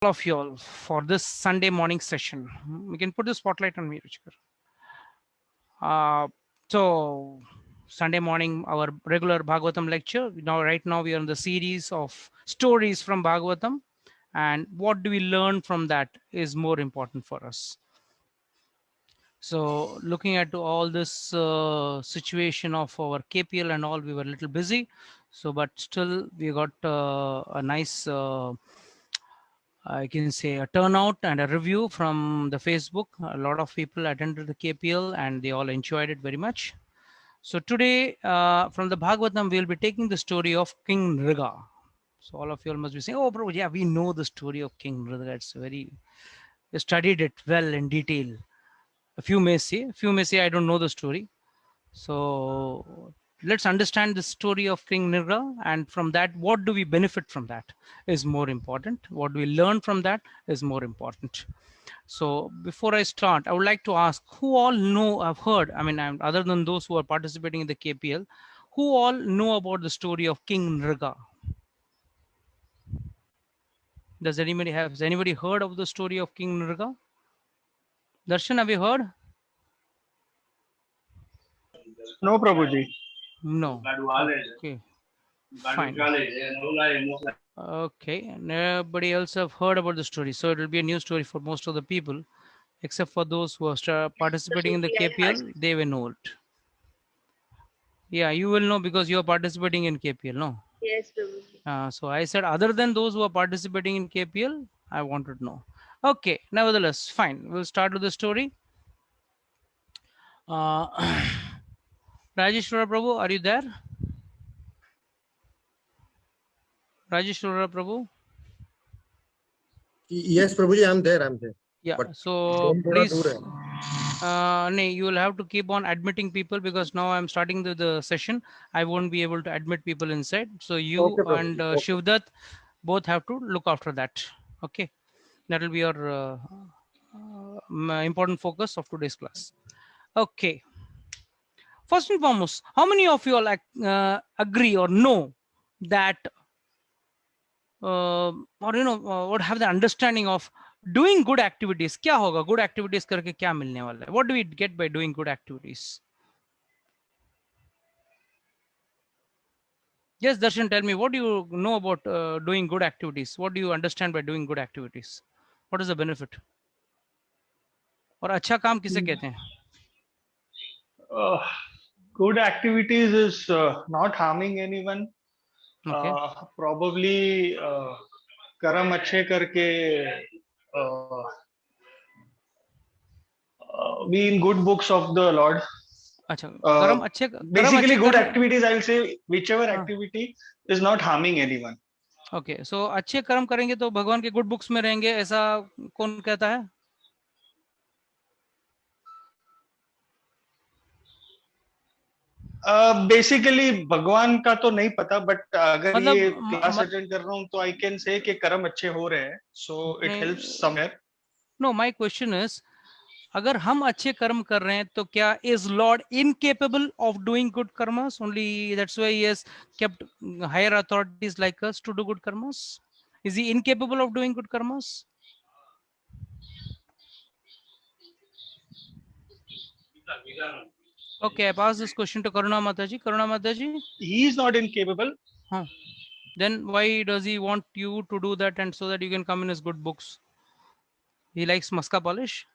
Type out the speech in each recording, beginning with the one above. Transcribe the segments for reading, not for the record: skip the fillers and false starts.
all of you all for this Sunday morning session. We can put the spotlight on me, Ruchikar. Uh, so Sunday morning, our regular Bhagavatam lecture. Right now, we are in the series of stories from Bhagavatam, and what do we learn from that is more important for us. So, looking at all this situation of our KPL and all, we were a little busy. So, but still, we got a nice I can say a turnout and a review from the Facebook. A lot of people attended the KPL and they all enjoyed it very much. So today from the Bhagavatam, we'll be taking the story of King Nriga. So all of you all must be saying, oh bro, yeah, we know the story of King Nriga. It's very, we studied it well in detail. A few may say, I don't know the story. So let's understand the story of King Nriga, and from that, what do we benefit from that is more important. What do we learn from that is more important. So before I start, I would like to ask who all know, I've heard, other than those who are participating in the KPL, who all know about the story of King Nriga? Has anybody heard of the story of King Nriga? Darshan, have you heard? No, Prabhuji. No. Okay. Fine. Okay. Nobody else have heard about the story. So it will be a new story for most of the people, except for those who are participating in the KPL, they will know it. Yeah, you will know because you are participating in KPL, no? Yes, Prabhuji. So I said, other than those who are participating in KPL, I wanted to know. Okay, nevertheless, fine. We'll start with the story. Uh, Rajeshwara Prabhu, are you there? Rajeshwara Prabhu? Yes, Prabhuji, I'm there. Yeah, But so phone थोड़ा please, दूर है. no, you will have to keep on admitting people because now I'm starting the session. I won't be able to admit people inside. So you Okay, Prabhuji. and Okay. Shivdat both have to look after that. Okay, that will be your important focus of today's class. Okay, first and foremost, how many of you all agree or know that or have the understanding of doing good activities? क्या होगा good activities करके क्या मिलने वाला है? What do we get by doing good activities? Yes, Darshan, tell me, what do you know about doing good activities? What do you understand by doing good activities? What is the benefit? और अच्छा काम किसे कहते हैं? Uh, Good activities is not harming anyone. Okay. Probably कर्म अच्छे करके be in good books of the Lord. अच्छा, कर्म अच्छे Basically, good करने. activities, I'll say whichever हाँ. activity is not harming anyone. Okay, so अच्छे कर्म करेंगे तो भगवान के गुड बुक्स में रहेंगे, ऐसा कौन कहता है? बेसिकली भगवान का तो नहीं पता, बट अगर मतलब ये क्लास अटेंड कर रहा हूँ तो आई कैन से कि कर्म अच्छे हो रहे हैं, so it helps somewhere. No, my question is, अगर हम अच्छे कर्म कर रहे हैं तो क्या is lord incapable of doing good karmas? Only that's why he has kept higher authorities like us to do good karmas. Is he incapable of doing good karmas? Okay, I pass this question to Karuna Mataji. Karuna Mataji, He is not incapable. huh. Then why does he want you to do that and so that you can come in his good books? He likes maska polish.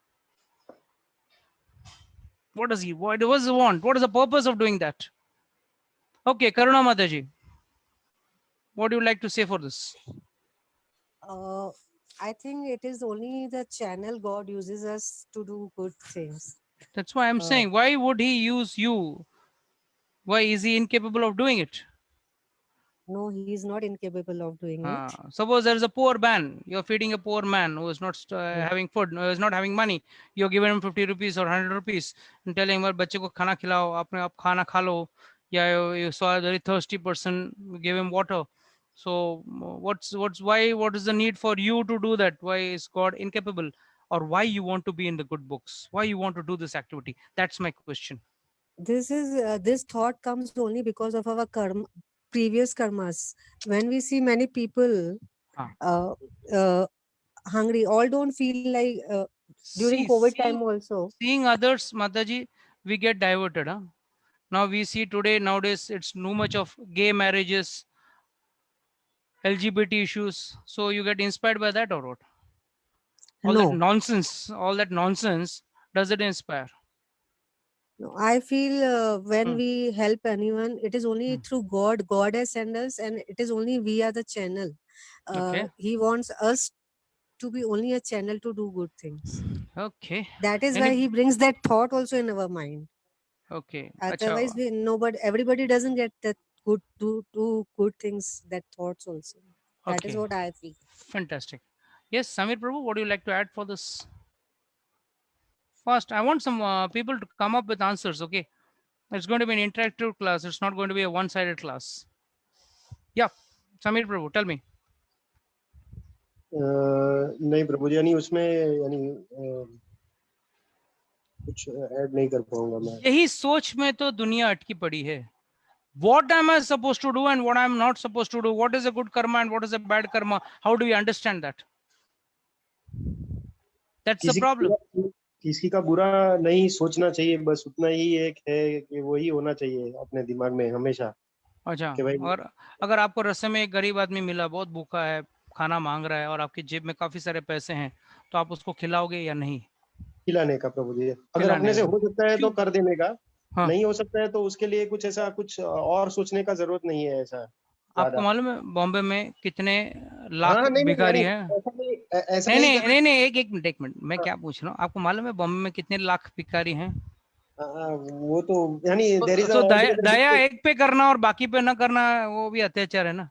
What does he? What does he want? What is the purpose of doing that? Okay, Karuna Mataji, what do you like to say for this? I think it is only the channel God uses us to do good things. That's why I'm saying, why would he use you? Why is he incapable of doing it? No, he is not incapable of doing it. Suppose there is a poor man, you're feeding a poor man who is not having food, who is not having money. You're giving him 50 rupees or 100 rupees and telling him, बच्चे को खाना खिलाओ, आपने आप खाना खा लो. Yeah, you saw a very thirsty person, give him water. So what is the need for you to do that? Why is God incapable? Or why you want to be in the good books? Why you want to do this activity? That's my question. This thought comes only because of our previous karmas. When we see many people hungry. All don't feel like during See, COVID time also. seeing others, Mataji, we get diverted. Huh? Now we see today, nowadays, it's too much of gay marriages, LGBT issues. So you get inspired by that or what? No, All that nonsense, does it inspire? no. I feel when Hmm. we help anyone, it is only Hmm. through God. God has sent us, and it is only we are the channel. Okay. He wants us to be only a channel to do good things. Okay. That is why Any? he brings that thought also in our mind. Okay. Otherwise, Acha. we nobody, everybody doesn't get that good do good things, that thoughts also. That is Okay. what I feel. Fantastic. Yes, Samir Prabhu, what do you like to add for this? First, I want some people to come up with answers. Okay. It's going to be an interactive class. It's not going to be a one-sided class. Yeah. Samir Prabhu, tell me. नहीं प्रभु जी, यानी उसमें यानी कुछ add नहीं कर पाऊंगा मैं. यही सोच में तो दुनिया अटकी पड़ी है. What am I supposed to do and what I'm not supposed to do? What is a good karma and what is a bad karma? How do we understand that? That's the problem. किसी का बुरा नहीं सोचना चाहिए, बस उतना ही एक है कि वही होना चाहिए अपने दिमाग में हमेशा अच्छा. कि भाई और अगर आपको रास्ते में एक गरीब आदमी मिला, बहुत भूखा है, खाना मांग रहा है और आपकी जेब में काफी सारे पैसे हैं, तो आप उसको खिलाओगे या नहीं? खिलाने का प्रभु जी, अगर खिलाने अपने से का. हो सकता है तो क्यों? कर देने का, हाँ. नहीं हो सकता है तो उसके लिए कुछ ऐसा कुछ और सोचने का जरूरत नहीं है ऐसा आपको ज्यादा. मालूम है बॉम्बे में कितने हाँ लाख नहीं नहीं भिखारी यानी हैं? ऐसा नहीं नहीं नहीं कर नहीं नहीं, एक मिनट, मैं हाँ, क्या पूछ रहा हूँ, आपको मालूम है बॉम्बे में कितने लाख भिखारी हैं? वो तो यानी देयर इज तो ऑलटुगेदर. दया एक पे करना और बाकी पे ना करना, वो भी अत्याचार है ना?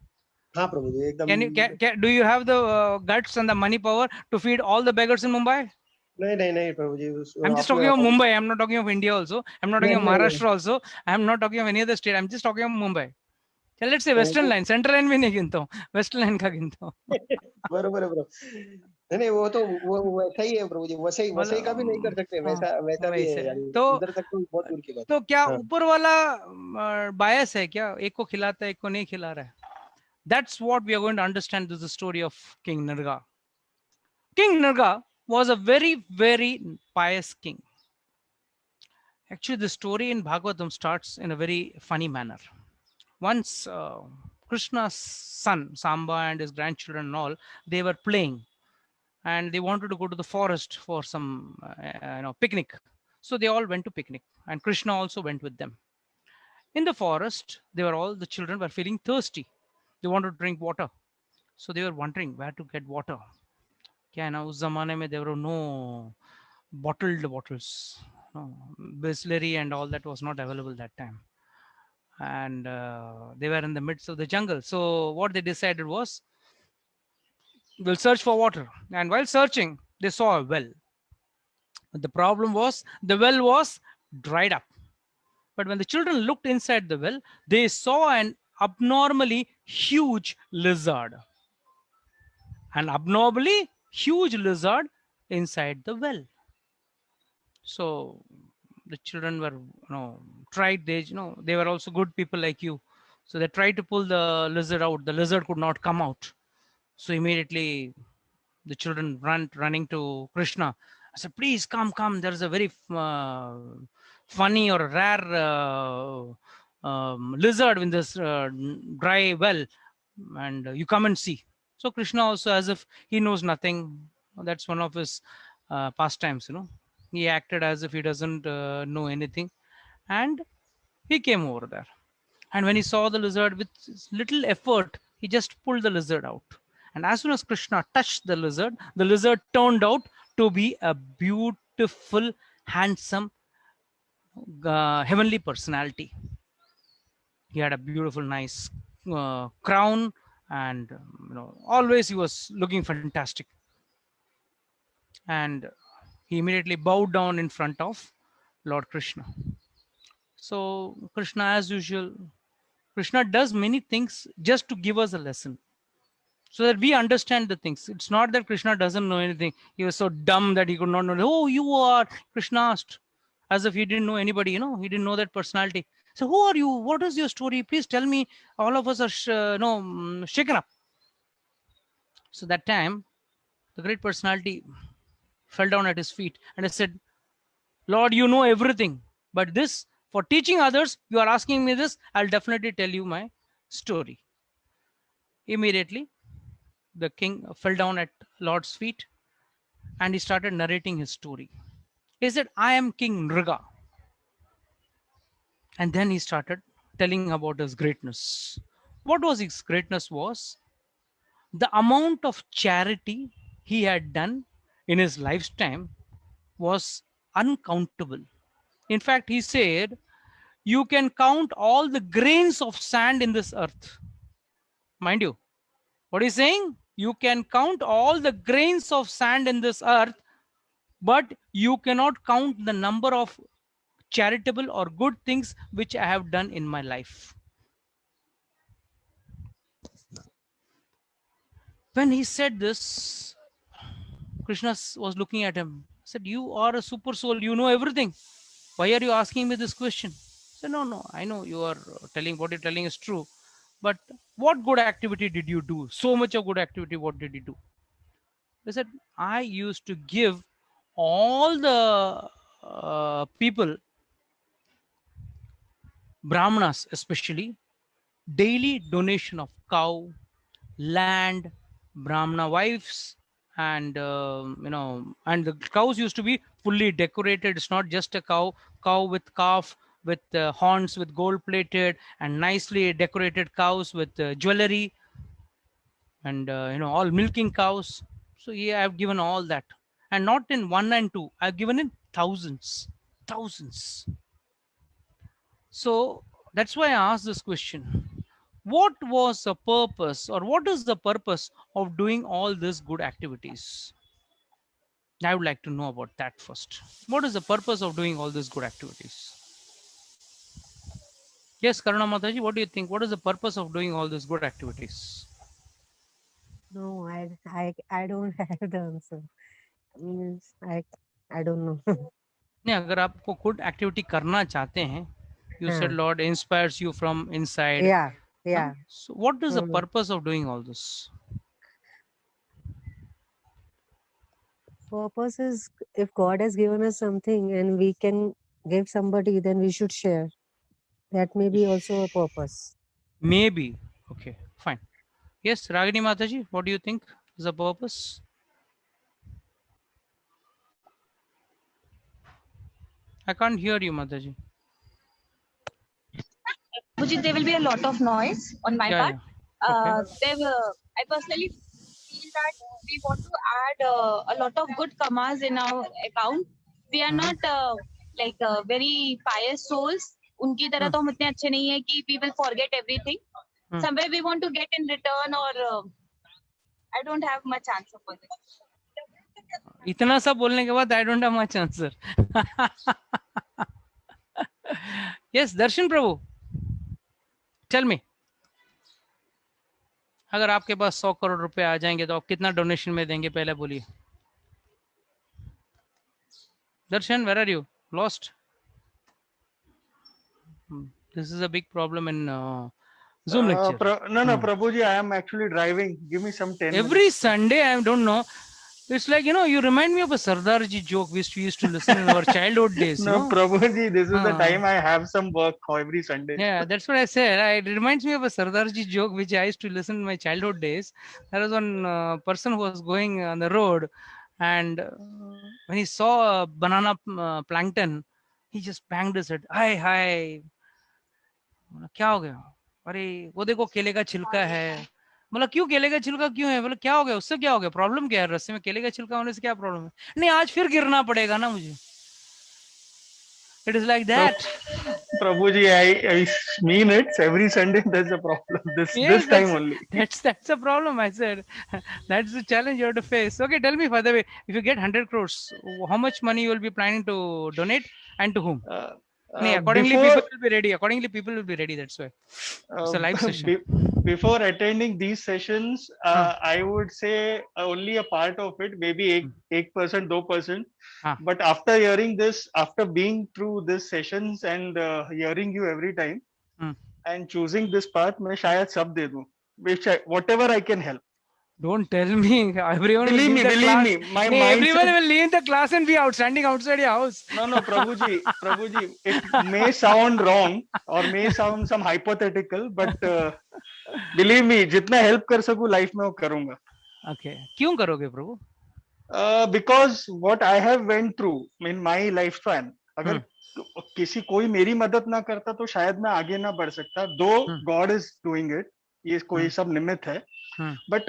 हाँ प्रभु जी एकदम. Do you have the guts and the money power to feed all the beggars in Mumbai? नहीं नहीं नहीं प्रभु जी, I'm just आप talking of Mumbai. I'm not talking of India also. I'm not talking नहीं of नहीं Maharashtra also. I'm not talking of any other state. I'm just talking of Mumbai. चल, let's say नहीं, Western line. Central line भी नहीं गिनता हूँ. Western line का गिनता हूँ. बरोबर है ब्रो. नहीं नहीं वो तो वो वैसा ही है प्रभु जी, वैसे ही का भी नहीं कर सकते, हाँ, वैसा वैसा भी है वैसे है. यानी तो उधर तक तो बहुत दूर की बात. तो क्या हाँ ऊपर वाला बायस है क्या? एक को खिलाता है, एक को नहीं खिला रहा है. That's what we are going to understand. This is the story of King Nirga. King Nirga was a very, very pious king. Actually, the story in Bhagavatam starts in a very funny manner. Once Krishna's son, Samba, and his grandchildren and all, they were playing and they wanted to go to the forest for some picnic. So they all went to picnic and Krishna also went with them. In the forest, the children were feeling thirsty. They wanted to drink water. So they were wondering where to get water. क्या है ना, उस जमाने में there were no bottled bottles, no Bisleri and all that was not available that time, and they were in the midst of the jungle. So what they decided was, we'll search for water. And while searching, they saw a well. But the problem was the well was dried up. But when the children looked inside the well, they saw an abnormally huge lizard. An abnormally huge lizard inside the well. So the children were, tried. They were also good people like you. So they tried to pull the lizard out. The lizard could not come out. So immediately the children running to Krishna. I said, please come. There is a very funny or rare lizard in this dry well, and you come and see. So Krishna also, as if he knows nothing, that's one of his pastimes. He acted as if he doesn't know anything, and he came over there. And when he saw the lizard, with little effort, he just pulled the lizard out. And as soon as Krishna touched the lizard turned out to be a beautiful, handsome, heavenly personality. He had a beautiful, nice crown, and always he was looking fantastic. And he immediately bowed down in front of Lord Krishna. So Krishna, as usual, Krishna does many things just to give us a lesson, so that we understand the things. It's not that Krishna doesn't know anything. He was so dumb that he could not know. Oh, you are, Krishna asked, as if he didn't know anybody. He didn't know that personality. So who are you? What is your story? Please tell me. All of us are shaken up. So that time, the great personality fell down at his feet and said, Lord, you know everything, but this, for teaching others, you are asking me this, I'll definitely tell you my story. Immediately, the king fell down at Lord's feet and he started narrating his story. He said, I am King Nriga. And then he started telling about his greatness. What was his greatness was the amount of charity he had done in his lifetime was uncountable. In fact, he said, you can count all the grains of sand in this earth. Mind you, what he's saying, you can count all the grains of sand in this earth, but you cannot count the number of charitable or good things which I have done in my life. When he said this, Krishna was looking at him. Said, you are a super soul, you know everything. Why are you asking me this question? I said, no, I know you are telling what you're telling is true. But what good activity did you do? So much of good activity, what did you do? They said, I used to give all the people, Brahmanas especially, daily donation of cow, land, Brahmana wives, and and the cows used to be fully decorated. It's not just a cow with calf, with horns, with gold plated, and nicely decorated cows with jewelry, and all milking cows. So yeah, I've given all that, and not in one and two. I've given in thousands, thousands. So that's why I asked this question. What was the purpose, or what is the purpose of doing all these good activities? I would like to know about that first. What is the purpose of doing all these good activities? Yes, Karuna Mataji, what do you think? What is the purpose of doing all these good activities? No, I don't have the answer. Means I don't know. नहीं, अगर आपको good activity करना चाहते हैं, you said हाँ, Lord inspires you from inside. yeah, Huh? yeah. So what is the Hmm. purpose of doing all this? Purpose is if God has given us something and we can give somebody, then we should share. That may be also a purpose. Maybe. Okay, fine. Yes, Ragini Mataji, what do you think is the purpose? I can't hear you, Mataji. There will be a lot of noise on my part. Okay. I personally feel that we want to add a lot of good karmas in our account. We are not very pious souls. उनकी तरह तो हम इतने अच्छे नहीं है कि we will forget everything. Somewhere we want to get in return, or I don't have much answer for this. इतना सब बोलने के बाद I don't have much answer. Yes, Darshan Prabhu, tell me. अगर आपके पास 100 करोड़ रुपए आ जाएंगे तो आप कितना डोनेशन में देंगे, पहले बोलिए. Darshan, where are you? Lost? This is a big problem in Zoom lecture. No, Prabhuji, I am actually driving. Give me some 10 Every minutes. Sunday, I don't know. It's like, you remind me of a Sardarji joke we used to listen in our childhood days. No, Prabhuji, this is the Ah. time I have some work every Sunday. Yeah, that's what I said. It reminds me of a Sardarji joke which I used to listen in my childhood days. There was one person who was going on the road, and when he saw a banana plankton, he just banged his head. Hi. क्या हो गया? अरे वो देखो केले का छिलका है. मतलब क्यों केले का छिलका क्यों है? बोले क्या हो गया, उससे क्या हो गया, प्रॉब्लम क्या है, रास्ते में केले का छिलका होने से क्या प्रॉब्लम है? नहीं, आज फिर गिरना पड़ेगा ना मुझे. It is like that. Prabhuji, I mean it. Every Sunday there's a problem. This time only. That's a problem. I said that's the challenge you have to face. Okay, tell me, by the way, if you get 100 crores, how much money you will be planning to donate and to whom? Accordingly, people will be ready. That's why it's a live session. Before attending these sessions, I would say only a part of it, maybe 8%, 2%. But after hearing this, after being through these sessions and hearing you every time and choosing this path, मैं शायद सब दे दूं, whatever I can help. Don't tell me. Everyone will Believe leave me, the believe class. me. My Hey, everyone mindset. will leave the class and be standing outside your house. No, Prabhuji, it may sound wrong or may sound some hypothetical, but believe me, जितना help कर सकूं life में वो करूंगा. Okay. क्यों करोगे प्रभु? Because what I have went through in my lifespan, अगर किसी कोई मेरी मदद ना करता तो शायद मैं आगे ना बढ़ सकता. Though God is doing it, ये कोई सब निमित्त है. But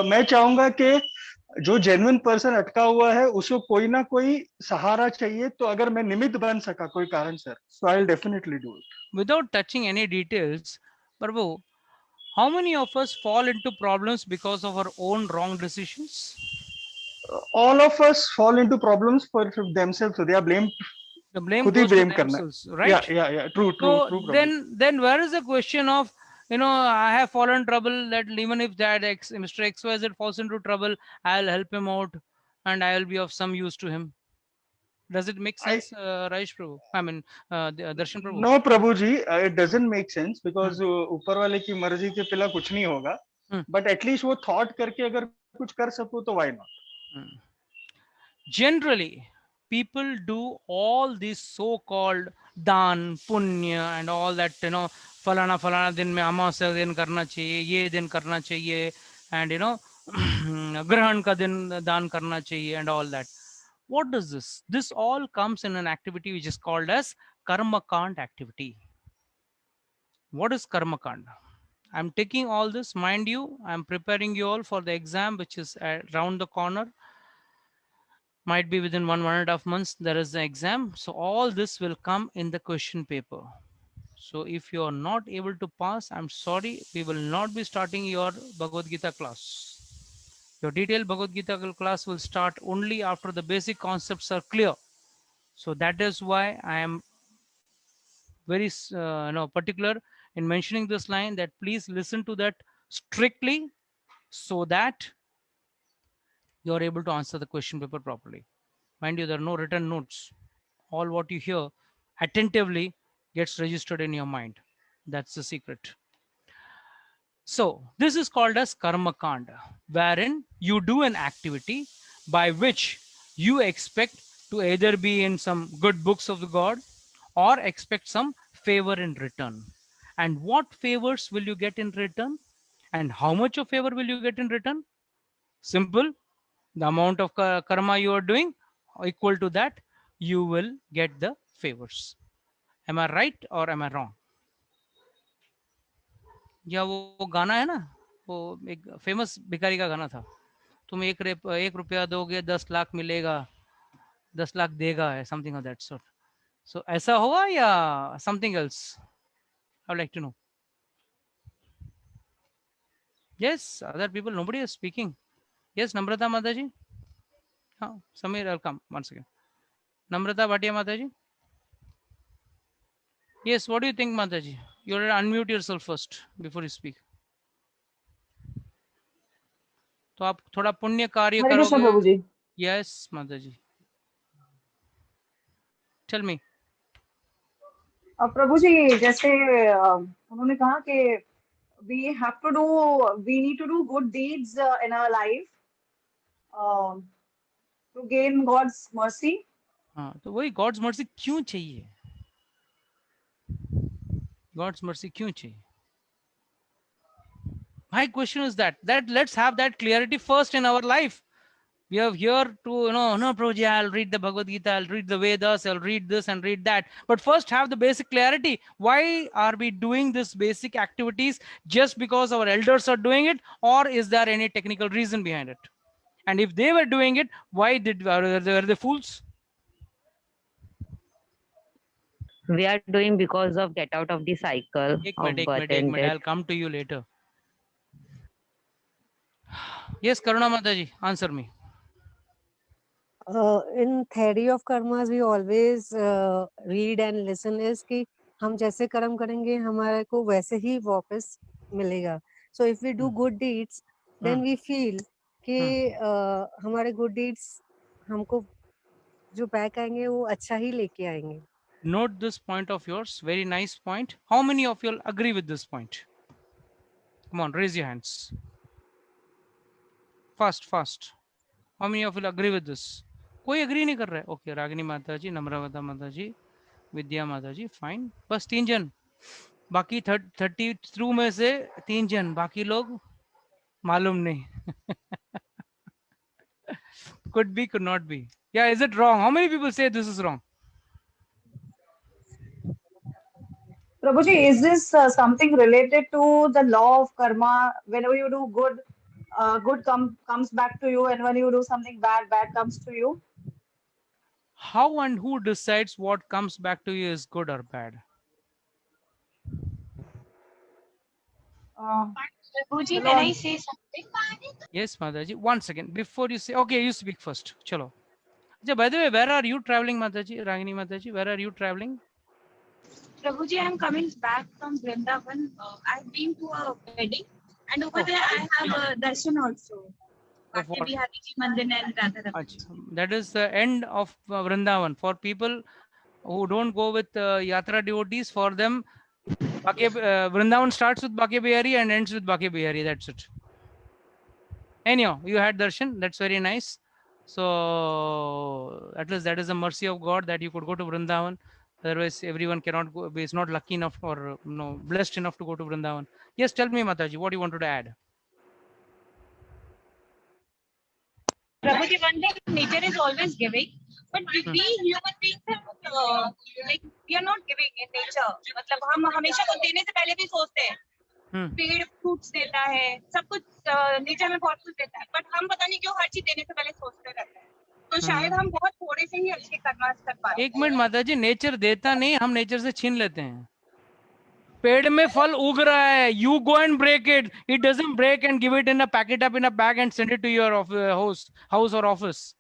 मैं चाहूंगा कि जो जेन्युइन पर्सन अटका हुआ है उसको कोई ना कोई सहारा चाहिए. तो अगर मैं निमित्त बन सका कोई कारण sir, so I'll definitely do it. Without touching any details, Prabhu, how many of us fall into problems because of our own wrong decisions? All of us fall into problems for themselves, so they are blamed. The blame खुद ही goes to blame करना. themselves, right? Yeah. True, So Prabhu. then where is the question of, I have fallen trouble, that even if that Mr. XYZ falls into trouble, I'll help him out and I will be of some use to him. Does it make sense, Raish Prabhu? I mean, Darshan Prabhu? No, Prabhu ji, it doesn't make sense because ऊपर वाले की मर्जी के पिला कुछ नहीं होगा. But at least वो thought करके अगर कुछ कर सकूं तो why not? Generally, people do all these so-called dan, punya, and all that, falana din mein amavasya din karna chahiye, ye din karna chahiye, and grahan ka din dan karna chahiye, and all that. What does this? This all comes in an activity which is called as karma kand activity. What is karma kand? I'm taking all this, mind you, I'm preparing you all for the exam which is around the corner. Might be within 1.5 months there is the exam. So all this will come in the question paper. So if you are not able to pass, I'm sorry, we will not be starting your Bhagavad Gita class. Your detailed Bhagavad Gita class will start only after the basic concepts are clear. So that is why I am very particular in mentioning this line, that please listen to that strictly so that you are able to answer the question paper properly. Mind you, there are no written notes. All what you hear attentively gets registered in your mind. That's the secret. So this is called as karma kanda, wherein you do an activity by which you expect to either be in some good books of the God or expect some favor in return. And what favors will you get in return? And how much of favor will you get in return? Simple. The amount of karma you are doing, equal to that, you will get the favors. Am I right or am I wrong? या वो गाना है ना, वो एक famous भिखारी का गाना था, तुम एक रुपया दोगे 10 लाख मिलेगा, 10 लाख देगा, है something of that sort. So ऐसा होगा या something else? I would like to know. Yes, other people, nobody is speaking. Yes, Namrata Mataji. Samir, I'll come once again. Namrata Bhatia Mataji. Yes, what do you think, Mataji? You have to unmute yourself first before you speak. तो आप थोड़ा पुण्य कार्य करोगे. प्रभु जी. Yes, Mataji. Tell me. प्रभु जी, जैसे उन्होंने कहा कि we need to do good deeds in our life to gain God's mercy. हाँ, तो वही God's mercy क्यों चाहिए? God's mercy क्यों चाहिए? My question is that let's have that clarity first in our life. We are here to, no, Prabhuji, I'll read the Bhagavad Gita, I'll read the Vedas, I'll read this and read that. But first have the basic clarity. Why are we doing this basic activities? Just because our elders are doing it, or is there any technical reason behind it? And if they were doing it, why were they fools? We are doing because of get out of the cycle of birth and death. I'll come to you later. Yes, Karuna Mataji, answer me. In theory of karmas, we always read and listen is कि हम जैसे कर्म करेंगे हमारे को वैसे ही वापस मिलेगा. So if we do good deeds, then we feel कि हमारे good deeds हमको जो back आएंगे वो अच्छा ही लेके आएंगे. Note this point of yours. Very nice point. How many of you agree with this point? Come on, raise your hands. fast. How many of you agree with this? कोई agree नहीं कर रहा है? Okay, रागिनी माता जी, नम्रता माता जी, विद्या माता जी, fine. बस 3 जन. बाकी 30 थ्रू में से 3 जन, बाकी लोग मालूम नहीं. Could be, could not be. Yeah, is it wrong? How many people say this is wrong? Prabhuji, is this something related to the law of karma? Whenever you do good, good comes back to you, and when you do something bad, bad comes to you. How and who decides what comes back to you is good or bad? Prabhuji, can I say something? Yes, Mataji. 1 second. Before you say, okay, you speak first. Chalo. By the way, where are you traveling, Mataji? Ragini Mataji, where are you traveling? Prabhuji, I am coming back from Vrindavan. I've been to a wedding, and over there I have a darshan also. Bhakti Bihari Ji Mandir and Radha. That is the end of Vrindavan. For people who don't go with Yatra devotees, for them, Vrindavan starts with Bhakti Bihari and ends with Bhakti Bihari. That's it. Anyhow, you had darshan. That's very nice. So at least that is the mercy of God that you could go to Vrindavan. Otherwise, everyone cannot go. Is not lucky enough or blessed enough to go to Vrindavan. Yes, tell me, Mataji, what you wanted to add? Prabhuji, one thing, nature is always giving, but we human beings are like we are not giving in nature. मतलब हम हमेशा कुछ देने से पहले भी सोचते हैं. पेड़ फ्रूट्स देता है, सब कुछ नेचर में बहुत कुछ देता है, बट हम पता नहीं क्यों हर चीज देने से पहले सोचते रहते हैं. तो शायद हम बहुत थोड़े से ही अच्छे कर्म कर पाते हैं. एक मिनट माताजी, नेचर देता नहीं, हम नेचर से छीन लेते हैं. पेड़ में फल उग रहा है, you go and break it. It doesn't break and give it in a packet up in a bag and send it to your house or office.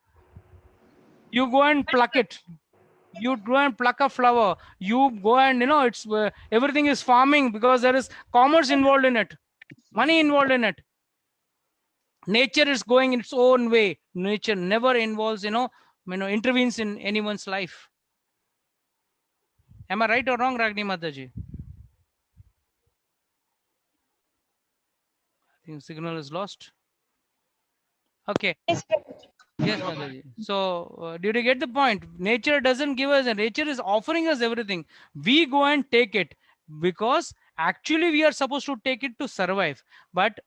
You go and pluck it. You go and pluck a flower. You go and it's everything is farming because there is commerce involved in it, money involved in it. Nature is going in its own way. Nature never involves, intervenes in anyone's life. Am I right or wrong, Ragini Mataji? I think signal is lost. Okay. Yes, Mataji. So, did you get the point? Nature doesn't give us, and nature is offering us everything. We go and take it because actually we are supposed to take it to survive. But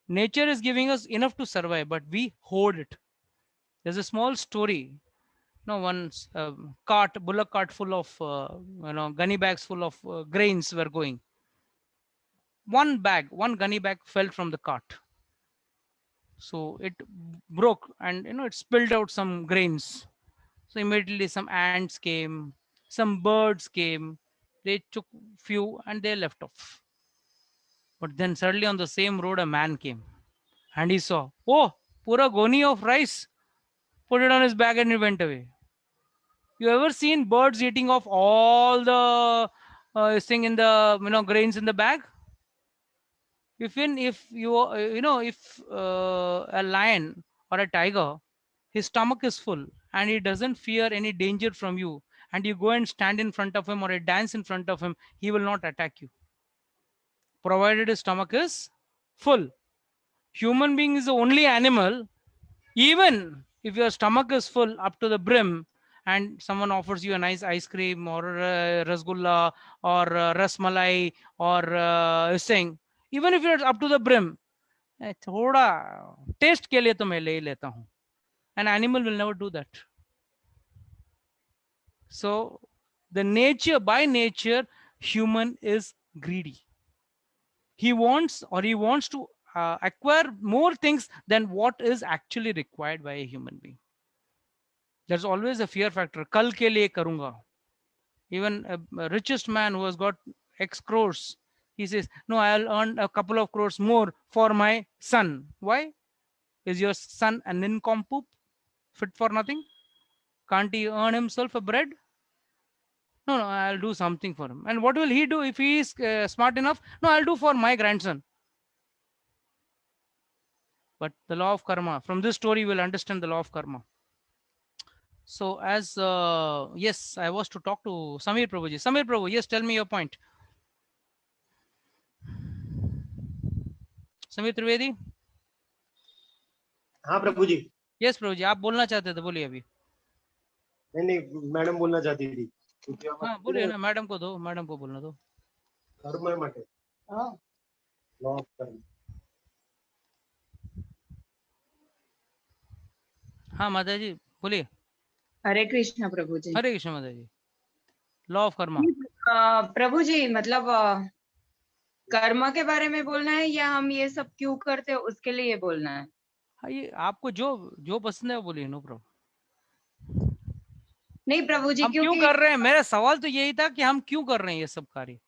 nature is giving us enough to survive, but we hoard it. There's a small story. Once bullock cart full of, gunny bags full of grains were going. One gunny bag fell from the cart. So it broke and it spilled out some grains. So immediately some ants came, some birds came, they took few and they left off. But then suddenly on the same road a man came and he saw, oh, pura goni of rice, put it on his bag and he went away. You ever seen birds eating off all the thing in the grains in the bag? If a lion or a tiger, his stomach is full and he doesn't fear any danger from you, and you go and stand in front of him or dance in front of him, he will not attack you, provided his stomach is full. Human being is the only animal, even if your stomach is full up to the brim and someone offers you a nice ice cream or rasgulla or rasmalai or thing, even if you're up to the brim, thoda taste ke liye to main le leta hu. An animal will never do that. So by nature, human is greedy. He wants to acquire more things than what is actually required by a human being. There's always a fear factor. Kal ke liye karunga. Even a richest man who has got X crores, he says, no, I'll earn a couple of crores more for my son. Why? Is your son an nincompoop, fit for nothing? Can't he earn himself a bread? No, I'll do something for him. And what will he do if he is smart enough? No, I'll do for my grandson. But the law of karma, from this story, you will understand the law of karma. So as, yes, I was to talk to Samir Prabhuji. Samir Prabhu, yes, tell me your point. Samir Trivedi? हाँ प्रभु जी। Yes प्रभु जी, आप बोलना चाहते थे, बोलिए अभी। नहीं madam बोलना चाहती थी। हाँ बोलिए ना, मैडम को दो, मैडम को बोलना दो। कर्म માટે लॉ ऑफ कर्म। हाँ माता जी बोलिए। हरे कृष्ण प्रभु जी। हरे कृष्ण माता जी। Law of karma. प्रभु जी मतलब कर्म के बारे में बोलना है या हम ये सब क्यों करते हैं उसके लिए बोलना है? हाँ, ये आपको जो जो पसंद है वो बोलिए, नो प्रॉब्लम। नहीं प्रभु जी, हम क्यों क्योंकि कर रहे हैं, मेरा सवाल तो यही था कि हम क्यों कर रहे हैं ये सब कार्य,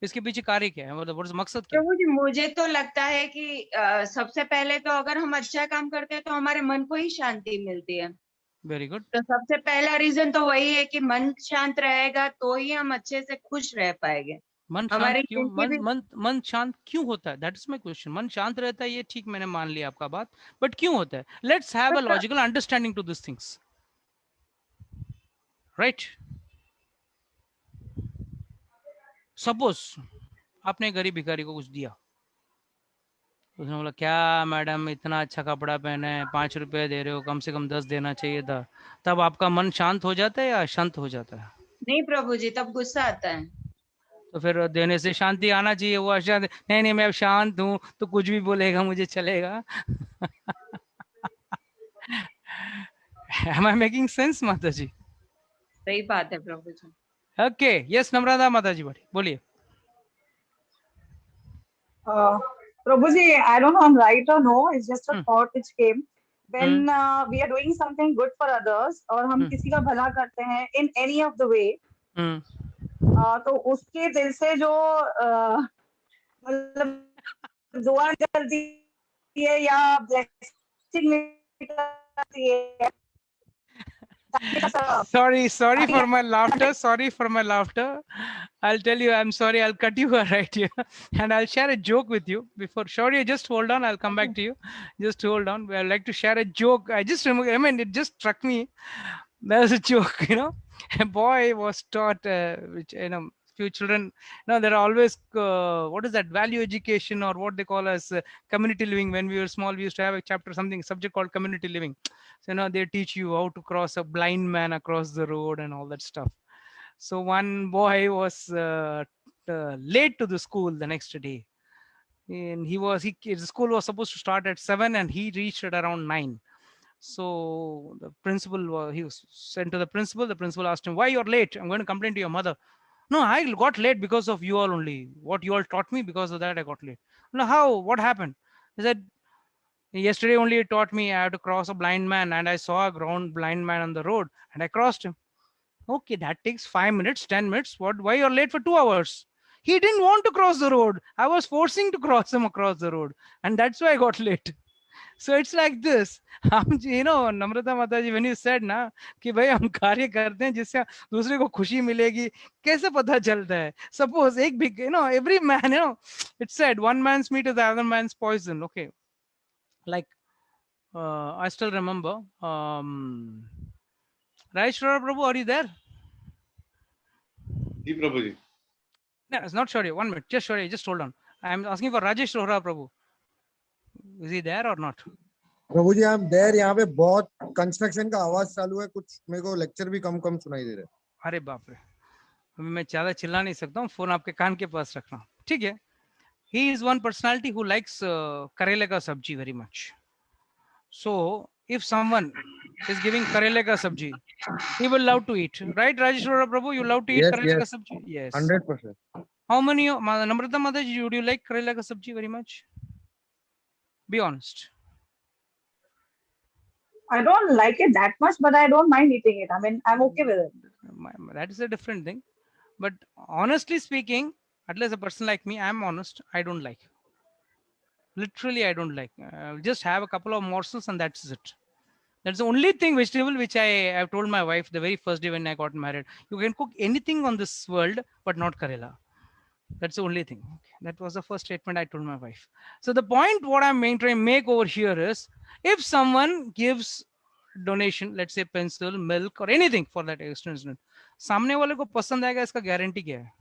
इसके पीछे कार्य क्या है, मतलब मकसद क्या है? प्रभु जी मुझे तो लगता है कि सबसे पहले तो अगर हम अच्छा काम करते हैं तो हमारे मन को ही शांति मिलती है। Very good. तो सबसे पहला रीजन तो वही है कि मन शांत रहेगा तो ही हम अच्छे से खुश रह पाएंगे। मन शांत हमारी क्यों, जिंदगी मन शांत क्यों होता है? That is my question. मन शांत रहता है ये ठीक, मैंने मान लिया आपका बात, बट क्यों होता है? Let's have a logical understanding to this things, right? Suppose आपने गरीब भिखारी को कुछ दिया, उसने बोला क्या मैडम इतना अच्छा कपड़ा पहने हैं, 5 रुपए दे रहे हो, कम से कम 10 देना चाहिए था, तब आपका मन शांत हो जाता है या शांत हो जाता है? नहीं प्रभु जी, तब गुस्सा आता है। तो फिर देने से शांति आना चाहिए, वो अशांत, नहीं नहीं मैं अब शांत हूँ तो कुछ भी बोलेगा मुझे चलेगा। Am I making sense माता जी? सही बात है प्रभु जी। ओके, यस नम्रता माता जी बोलिए। Prabhu ji, I don't know I'm right or no. It's just a thought which came. When we are doing something good for others और हम किसी का भला करते हैं in any of the way, तो उसके दिल से जो मतलब दुआ निकलती है या ब्लेसिंग निकलती है। Sorry for my laughter. I'll tell you, I'm sorry, I'll cut you right here and I'll share a joke with you before. Sorry, just hold on, I'll come back to you. Just hold on. I'd like to share a joke. I just remember, I mean, it just struck me. There's a joke, a boy was taught, which, few children, there are always, what is that, value education, or what they call as community living. When we were small, we used to have a subject called community living. So, they teach you how to cross a blind man across the road and all that stuff. So one boy was late to the school the next day, and the school was supposed to start at 7 and he reached at around 9. So he was sent to the principal. The principal asked him, why you're late? I'm going to complain to your mother. No, I got late because of you all only. What you all taught me, because of that I got late. No, how? What happened? He said, yesterday only you taught me I have to cross a blind man, and I saw a ground blind man on the road and I crossed him. Okay, that takes 5 minutes, 10 minutes. Why you're late for 2 hours? He didn't want to cross the road. I was forcing to cross him across the road, and that's why I got late. So it's like this. Namrata Mataji, when you said na कि भाई हम कार्य करते हैं जिससे दूसरे को खुशी मिलेगी, कैसे पता चलता है? Suppose एक big, every man, it's said one man's meat is the other man's poison. Okay, like I still remember. Rajesh Prabhu, are you there? Ji Prabhuji. No, it's not Shaurya. 1 minute. Just Shaurya. Just hold on. I'm asking for Rajesh Rohra Prabhu. Is he there or not? Prabhu ji, I'm there. यहाँ पे बहुत construction का आवाज चालू है, कुछ मेरे को लेक्चर भी कम कम सुनाई दे रहे हैं। अरे बाप रे, अभी मैं ज्यादा चिल्ला नहीं सकता हूँ, फोन आपके कान के पास रखना, ठीक है? He is one personality who likes करेले का सब्जी very much. So if someone is giving karele ka sabji, he will love to eat, right? Rajesh Rohra Prabhu, you love to eat karele ka sabji? Yes. 100%. How many, Namrata Mataji, would you like karela ka sabji very much? Be honest. I don't like it that much, but I don't mind eating it. I mean, I'm okay with it. That is a different thing. But honestly speaking, at least a person like me, I'm honest, I don't like. Literally, I don't like. Just have a couple of morsels and that's it. That's the only thing, vegetable, which I have told my wife the very first day when I got married. You can cook anything on this world, but not karela. That's the only thing. Okay. That was the first statement I told my wife. So the point what I'm trying to make over here is, if someone gives donation, let's say pencil, milk, or anything for that extent, सामने वाले को पसंद आएगा, इसका guarantee क्या है?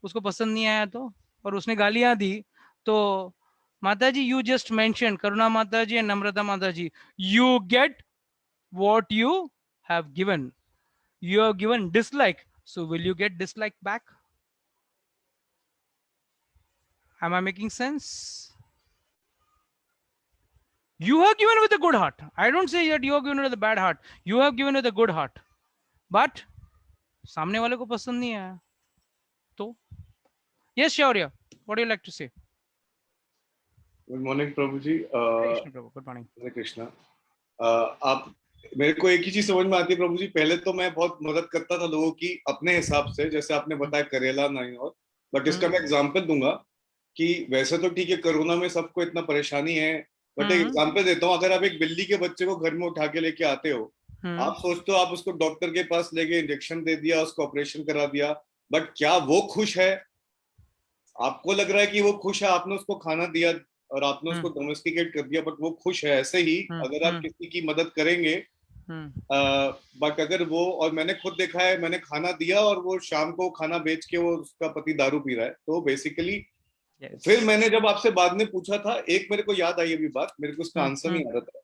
उसको पसंद नहीं आया तो, और उसने गालियां दी तो Mataji, you just mentioned, Karuna Mataji and Namrata Mataji, you get what you have given. You have given dislike, so will you get dislike back? Am I making sense? You have given with a good heart. I don't say that you have given with a bad heart. You have given with a good heart. But सामने वाले को पसंद नहीं आया तो yes Shaurya, what do you like to say? Good morning Prabhu ji. Krishna Prabhu, good morning. हरे कृष्णा. आप मेरे को एक ही चीज समझ में आती है प्रभु जी. पहले तो मैं बहुत मदद करता था लोगों की अपने हिसाब से, जैसे आपने बताया करेला नहीं, और बट इसका मैं एग्जांपल दूंगा कि वैसे तो ठीक है कोरोना में सबको इतना परेशानी है, बट एक एग्जांपल देता हूँ. अगर आप एक बिल्ली के बच्चे को घर में उठा के लेके आते हो, आप सोचते हो आप उसको डॉक्टर के पास लेके इंजेक्शन दे दिया, उसको ऑपरेशन करा दिया, बट क्या वो खुश है? आपको लग रहा है कि वो खुश है, आपने उसको खाना दिया और आपने उसको डोमेस्टिकेट कर दिया, बट वो खुश है. ऐसे ही अगर आप किसी की मदद करेंगे, बट अगर वो, और मैंने खुद देखा है, मैंने खाना दिया और वो शाम को खाना बेच के वो उसका पति दारू पी रहा है, तो बेसिकली फिर मैंने जब आपसे बाद में पूछा था, एक मेरे को याद आई अभी बात, मेरे को उसका आंसर नहीं आ रहा था.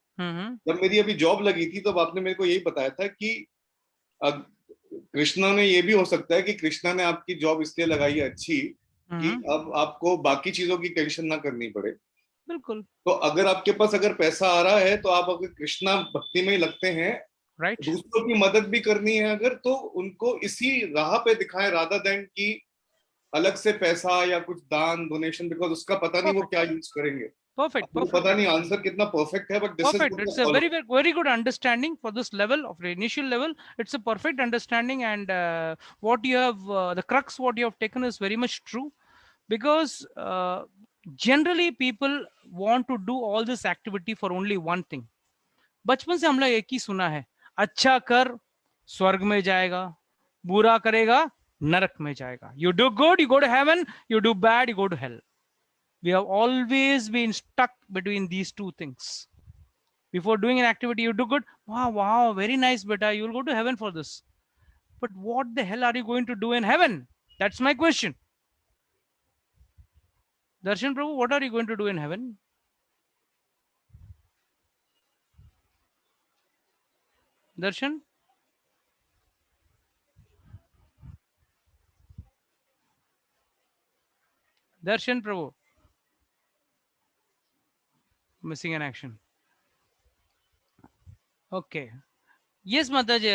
जब मेरी अभी जॉब लगी थी तब आपने मेरे को यही बताया था कि कृष्णा ने, ये भी हो सकता है कि कृष्णा ने आपकी जॉब इसलिए लगाई है अच्छी कि अब आपको बाकी चीजों की टेंशन ना करनी पड़े. बिल्कुल. तो अगर आपके पास अगर पैसा आ रहा है तो आप अगर कृष्णा भक्ति में ही लगते हैं, राइट, दूसरों की मदद भी करनी है अगर, तो उनको इसी राह पे दिखाएं रादर देन कि अलग से पैसा या कुछ दान डोनेशन, बिकॉज उसका पता नहीं वो क्या यूज करेंगे. Perfect. पता नहीं आंसर कितना परफेक्ट है, but this is It's a very good understanding for this level of the initial level. It's a perfect understanding, and what you have the crux what you have taken is very much true, because generally people want to do all this activity for only one thing. बचपन से हम लोग एक ही सुना है, अच्छा कर स्वर्ग में जाएगा, बुरा करेगा नरक में जाएगा. You do good, you go to heaven. You do bad, you go to hell. We have always been stuck between these two things. Before doing an activity, you do good. Wow, very nice, beta. You will go to heaven for this. But what the hell are you going to do in heaven? That's my question. Darshan Prabhu, what are you going to do in heaven? Darshan? Darshan Prabhu. Missing in action. Okay. Yes, Mataji,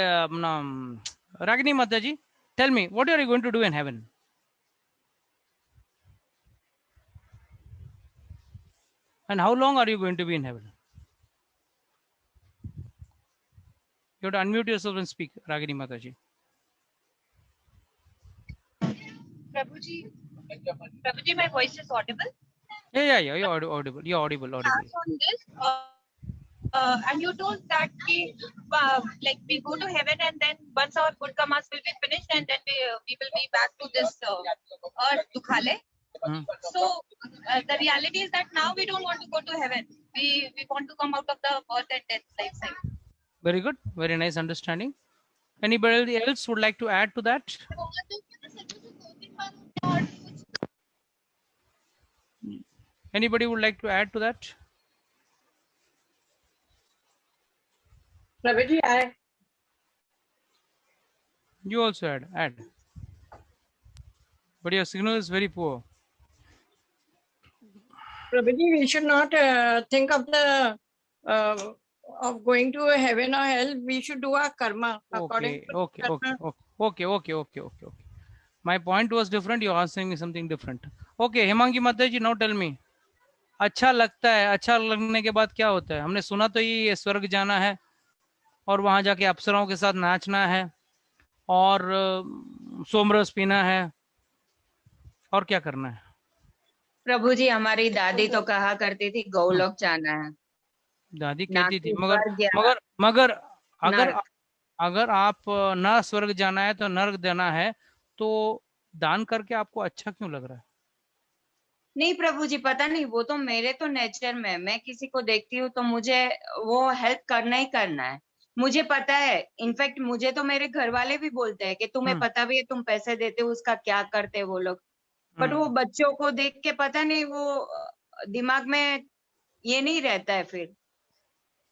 Ragini Mataji, tell me, what are you going to do in heaven? And how long are you going to be in heaven? You have to unmute yourself and speak, Ragini Mataji. Prabhuji, my voice is audible? Yeah, you're audible. You're audible. On this, and you told that like we go to heaven, and then once our good karmas will be finished, and then we will be back to this earth Dukhale. So the reality is that now we don't want to go to heaven. We want to come out of the birth and death life cycle. Very good. Very nice understanding. Anybody else would like to add to that? Anybody would like to add to that? Prabhuji, You also add. But your signal is very poor. Prabhuji, we should not think of the of going to heaven or hell. We should do our karma according to Okay. My point was different. You're answering me something different. Okay, Hemangi Mataji, now tell me. अच्छा लगता है, अच्छा लगने के बाद क्या होता है? हमने सुना तो ये स्वर्ग जाना है और वहां जाके अप्सराओं के साथ नाचना है और सोमरस पीना है, और क्या करना है? प्रभु जी, हमारी दादी तो कहा करती थी गौलोक जाना है. दादी कहती थी, मगर अगर आप ना स्वर्ग जाना है तो नरक जाना है, तो दान करके आपको अच्छा क्यों लग रहा है? नहीं प्रभु जी, पता नहीं, वो तो मेरे तो नेचर में, मैं किसी को देखती हूँ तो मुझे वो हेल्प करना ही करना है. मुझे पता है, इनफैक्ट मुझे तो मेरे घर वाले भी बोलते हैं कि तुम्हें पता भी है तुम पैसे देते हो उसका क्या करते वो लोग. बट वो बच्चों को देख के पता नहीं वो दिमाग में ये नहीं रहता है फिर।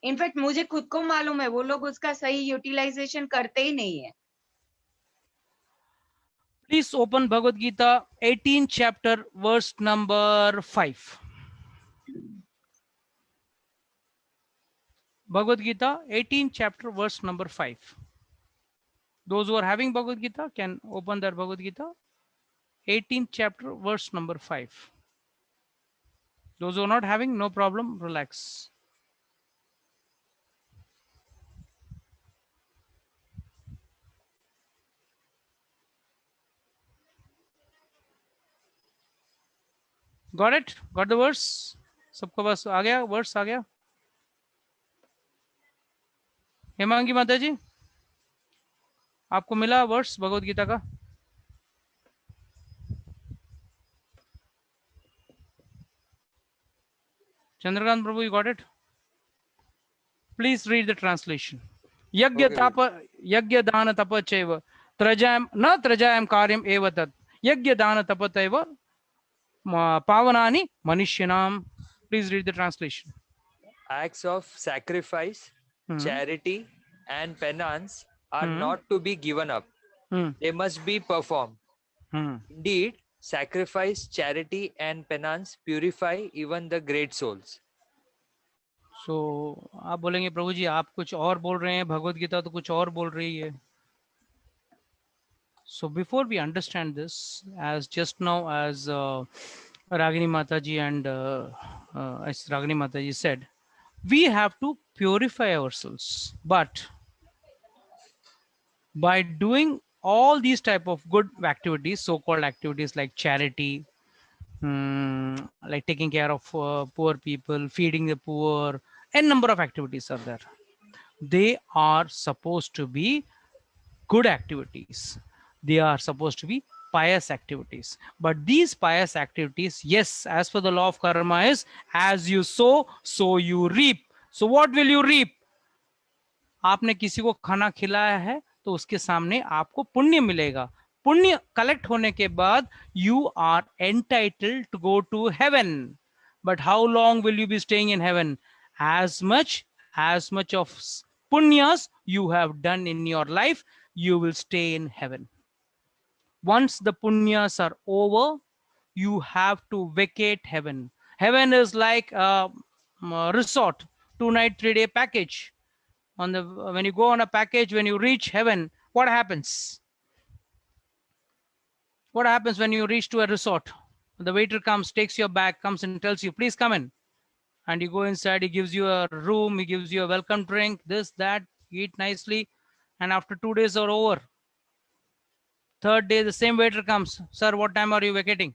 इनफैक्ट मुझे खुद को मालूम है वो लोग उसका सही यूटिलाइजेशन करते ही नहीं है। Please open Bhagavad Gita 18th chapter verse number 5. Bhagavad Gita 18th chapter verse number 5. Those who are having Bhagavad Gita can open their Bhagavad Gita 18th chapter verse number 5. Those who are not having, no problem, relax. Got it? Got the verse? सबको बस आ गया, verse आ गया? हेमांगी माता जी, आपको मिला verse Bhagavad Gita का? Chandrakant Prabhu, you got it? Please read the translation. Yagya tapa, yagya dana tapa cheva, trajayam na trajayam karyam eva tat. Yagya dana tapa teva pavanani manishyanam. Please read the translation. Acts of sacrifice, charity, and penance are not to be given up. They must be performed. Indeed, sacrifice, charity, and penance purify even the great souls. So, आप बोलेंगे प्रभु जी आप कुछ और बोल रहे हैं, भगवत गीता तो कुछ और बोल रही है. So before we understand this, as just now as Ragini Mataji and as Ragini Mataji said, we have to purify ourselves. But by doing all these type of good activities, so-called activities like charity, like taking care of poor people, feeding the poor, a number of activities are there. They are supposed to be good activities. They are supposed to be pious activities. But these pious activities, yes, as per the law of karma is, as you sow, so you reap. So what will you reap? आपने किसी को खाना खिलाया है तो उसके सामने आपको पुण्य मिलेगा. पुण्य कलेक्ट होने के बाद you are entitled to go to heaven. But how long will you be staying in heaven? As much of punyas you have done in your life, you will stay in heaven. Once the punyas are over, you have to vacate heaven. Heaven is like a resort, 2-night, 3-day package. When you go on a package, when you reach heaven, what happens? What happens when you reach to a resort? The waiter comes, takes your bag, comes and tells you, please come in. And you go inside, he gives you a room, he gives you a welcome drink, this, that, eat nicely. And after 2 days are over, third day, the same waiter comes. Sir, what time are you vacating?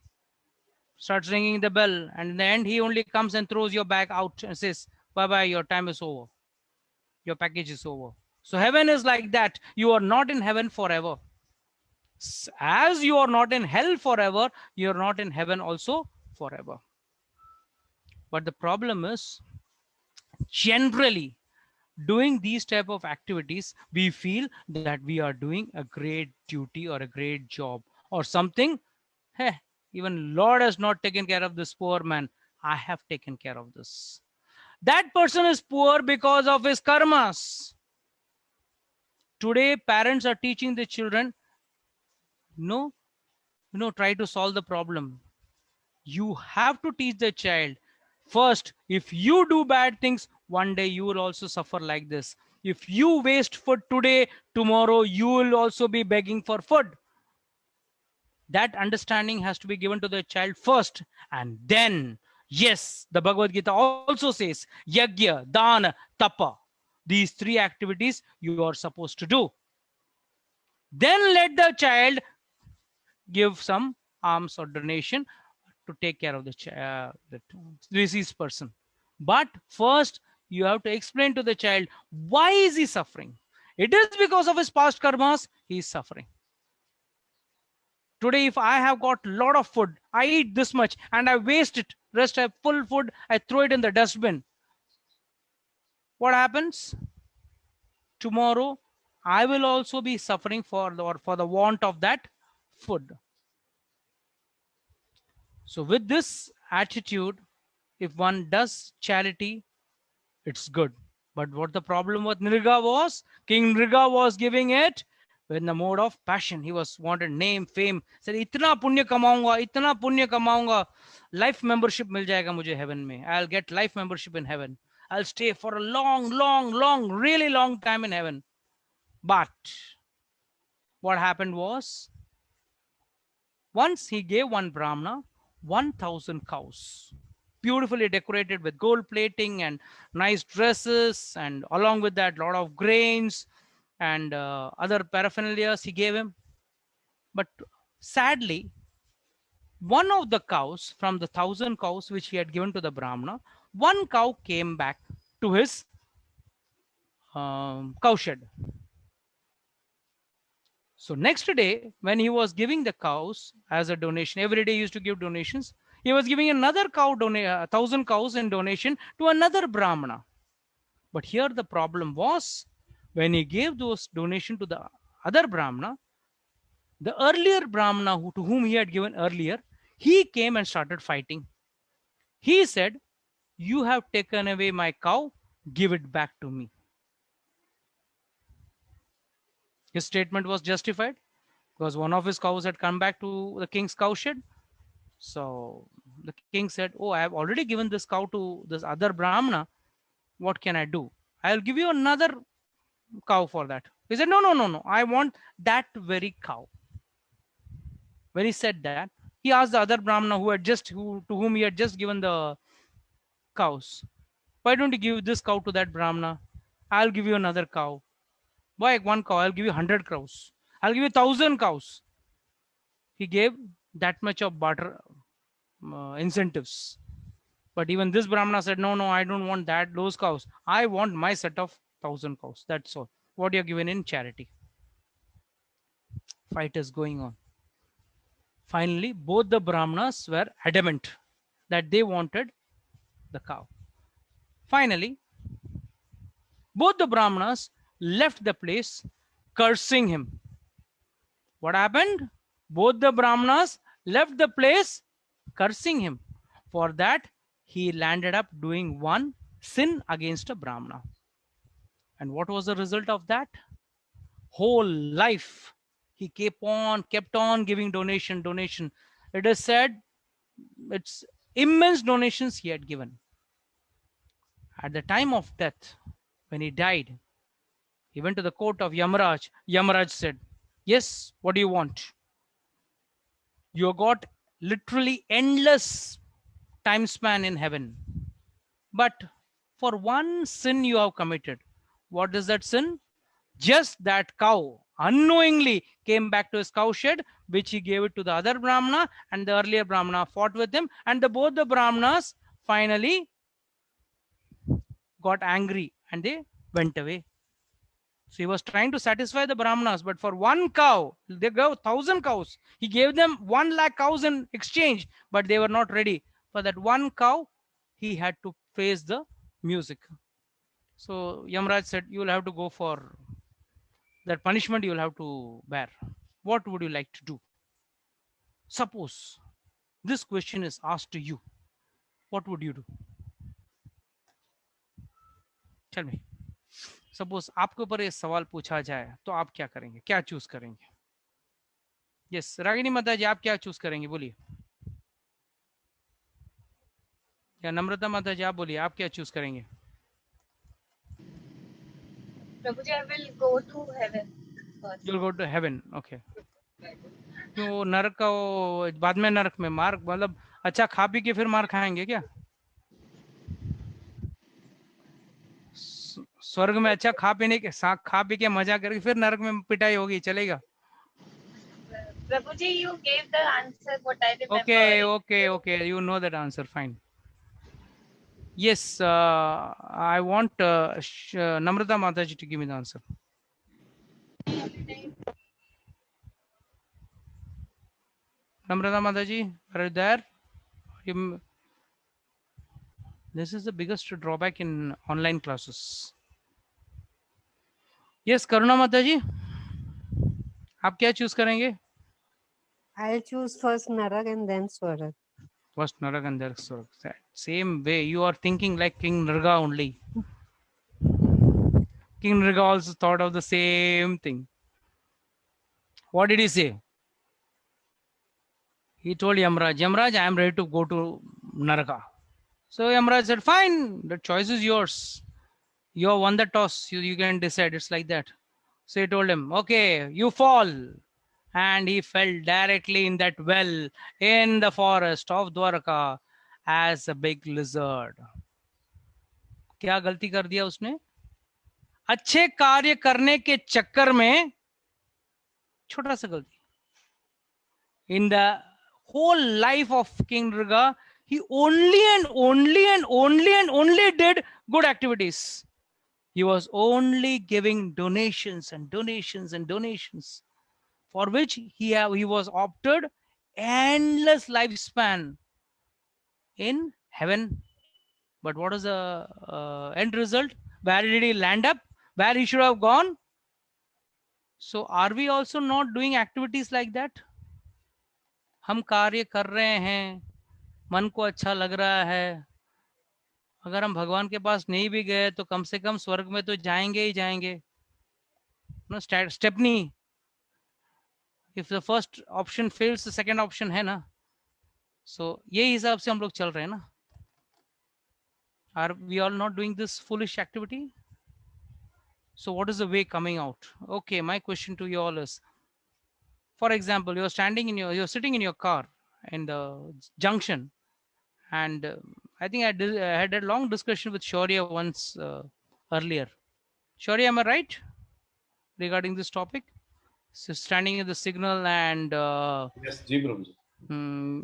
Starts ringing the bell. And in the end, he only comes and throws your bag out and says, bye-bye, your time is over. Your package is over. So heaven is like that. You are not in heaven forever. As you are not in hell forever, you are not in heaven also forever. But the problem is, generally, doing these type of activities, we feel that we are doing a great duty or a great job or something. Hey, even Lord has not taken care of this poor man. I have taken care of this. That person is poor because of his karmas. Today, parents are teaching the children, no, try to solve the problem. You have to teach the child. First, if you do bad things, one day you will also suffer like this. If you waste food today, tomorrow you will also be begging for food. That understanding has to be given to the child first. And then, yes, the Bhagavad Gita also says, Yagya, Dana, Tapa. These 3 activities you are supposed to do. Then let the child give some alms or donation to take care of the deceased person. But first, you have to explain to the child, why is he suffering? It is because of his past karmas, he is suffering. Today, if I have got a lot of food, I eat this much and I waste it, rest I have full food, I throw it in the dustbin. What happens? Tomorrow, I will also be suffering for the want of that food. So with this attitude, if one does charity, it's good. But what the problem with Nriga was, King Nriga was giving it in the mode of passion. He was wanted name, fame. Said, "Itna punya kamaunga, itna punya kamaunga, life membership mil jayega mujhe heaven mein. I'll get life membership in heaven. I'll stay for a long, really long time in heaven." But what happened was, once he gave one Brahmana 1,000 cows, beautifully decorated with gold plating and nice dresses, and along with that, lot of grains and other paraphernalia he gave him. But sadly, one of the cows from the 1,000 cows which he had given to the Brahmana, one cow came back to his cowshed. So next day, when he was giving the cows as a donation, every day he used to give donations, he was giving another cow, 1,000 cows in donation to another Brahmana. But here the problem was, when he gave those donation to the other Brahmana, the earlier Brahmana to whom he had given earlier, he came and started fighting. He said, "You have taken away my cow, give it back to me." His statement was justified because one of his cows had come back to the king's cowshed. So the king said, "Oh, I have already given this cow to this other Brahmana. What can I do? I'll give you another cow for that." He said, No. I want that very cow." When he said that, he asked the other Brahmana to whom he had just given the cows, "Why don't you give this cow to that Brahmana? I'll give you another cow." "Why one cow? I'll give you 100 cows. I'll give you 1,000 cows." He gave that much of barter incentives. But even this Brahmana said, No, I don't want those cows. I want my set of 1,000 cows. That's all. What you're given in charity. Fight is going on. Finally, both the Brahmanas were adamant that they wanted the cow. Finally, both the Brahmanas left the place cursing him. What happened? Both the Brahmanas left the place cursing him. For that, he landed up doing one sin against a Brahmana. And what was the result of that? Whole life, he kept on giving donation. It is said it's immense donations he had given. At the time of death, when he died, he went to the court of Yamaraj. Yamaraj said, "Yes, what do you want? You got literally endless time span in heaven. But for one sin you have committed." What is that sin? Just that cow unknowingly came back to his cowshed, which he gave it to the other Brahmana, and the earlier Brahmana fought with him, and both the Brahmanas finally got angry and they went away. So he was trying to satisfy the Brahmanas, but for one cow, they gave 1,000 cows. He gave them 1 lakh cows in exchange, but they were not ready. For that one cow, he had to face the music. So Yamaraj said, "You will have to go for that punishment, you will have to bear. What would you like to do? Suppose this question is asked to you, what would you do? Tell me. Suppose आपके ऊपर ये सवाल पूछा जाए तो आप क्या करेंगे, क्या चूज करेंगे? यस, रागिनी माता जी, आप क्या चूज करेंगे, बोलिए। या नम्रता माता जी, आप बोलिए, आप क्या चूज करेंगे? प्रभु जी, I will go to heaven first. You'll go to heaven, okay. क्यों नरक का बाद में नरक में मार, मतलब अच्छा खा पी के फिर मार खाएंगे क्या? स्वर्ग में अच्छा खा पी के मजा करके फिर नरक में पिटाई होगी, चलेगा? प्रभु जी, you gave the answer what I remember. Okay, you know that answer, fine. Yes, I want Namrata Mataji to give me the answer. Namrata Mataji, are you there? This is the biggest drawback in online classes. Yes, Karuna Mataji, आप क्या choose करेंगे? I'll choose first Narak and then Swarg. First Narak and then Swarg. Same way, you are thinking like King Nrga only. King Nrga also thought of the same thing. What did he say? He told Yamraj, Yamraj, I am ready to go to Naraka. So Yamraj said, fine, the choice is yours. You have won the toss. You can decide. It's like that. So he told him, okay, you fall. And he fell directly in that well in the forest of Dwarka as a big lizard. क्या गलती कर दिया उसने? अच्छे कार्य करने के चक्कर में छोटा सा गलती. In the whole life of King Nrga, he only did good activities. He was only giving donations and donations and donations, for which he was opted endless lifespan in heaven. But what is the end result? Where did he land up? Where he should have gone? So are we also not doing activities like that? हम कार्य कर रहे हैं, मन को अच्छा लग रहा है, अगर हम भगवान के पास नहीं भी गए तो कम से कम स्वर्ग में तो जाएंगे ही जाएंगे. No, Stepney, if the first option fails, the second option है ना. So ये हिसाब से हम लोग चल रहे हैं ना. Are we all not doing this foolish activity? So what is the way coming out? Okay, my question to you all is, for example, you're sitting in your car in the junction, and I think I had a long discussion with Shaurya once earlier. Shaurya, am I right regarding this topic? So standing in the signal and yes, Ji Prabhuji.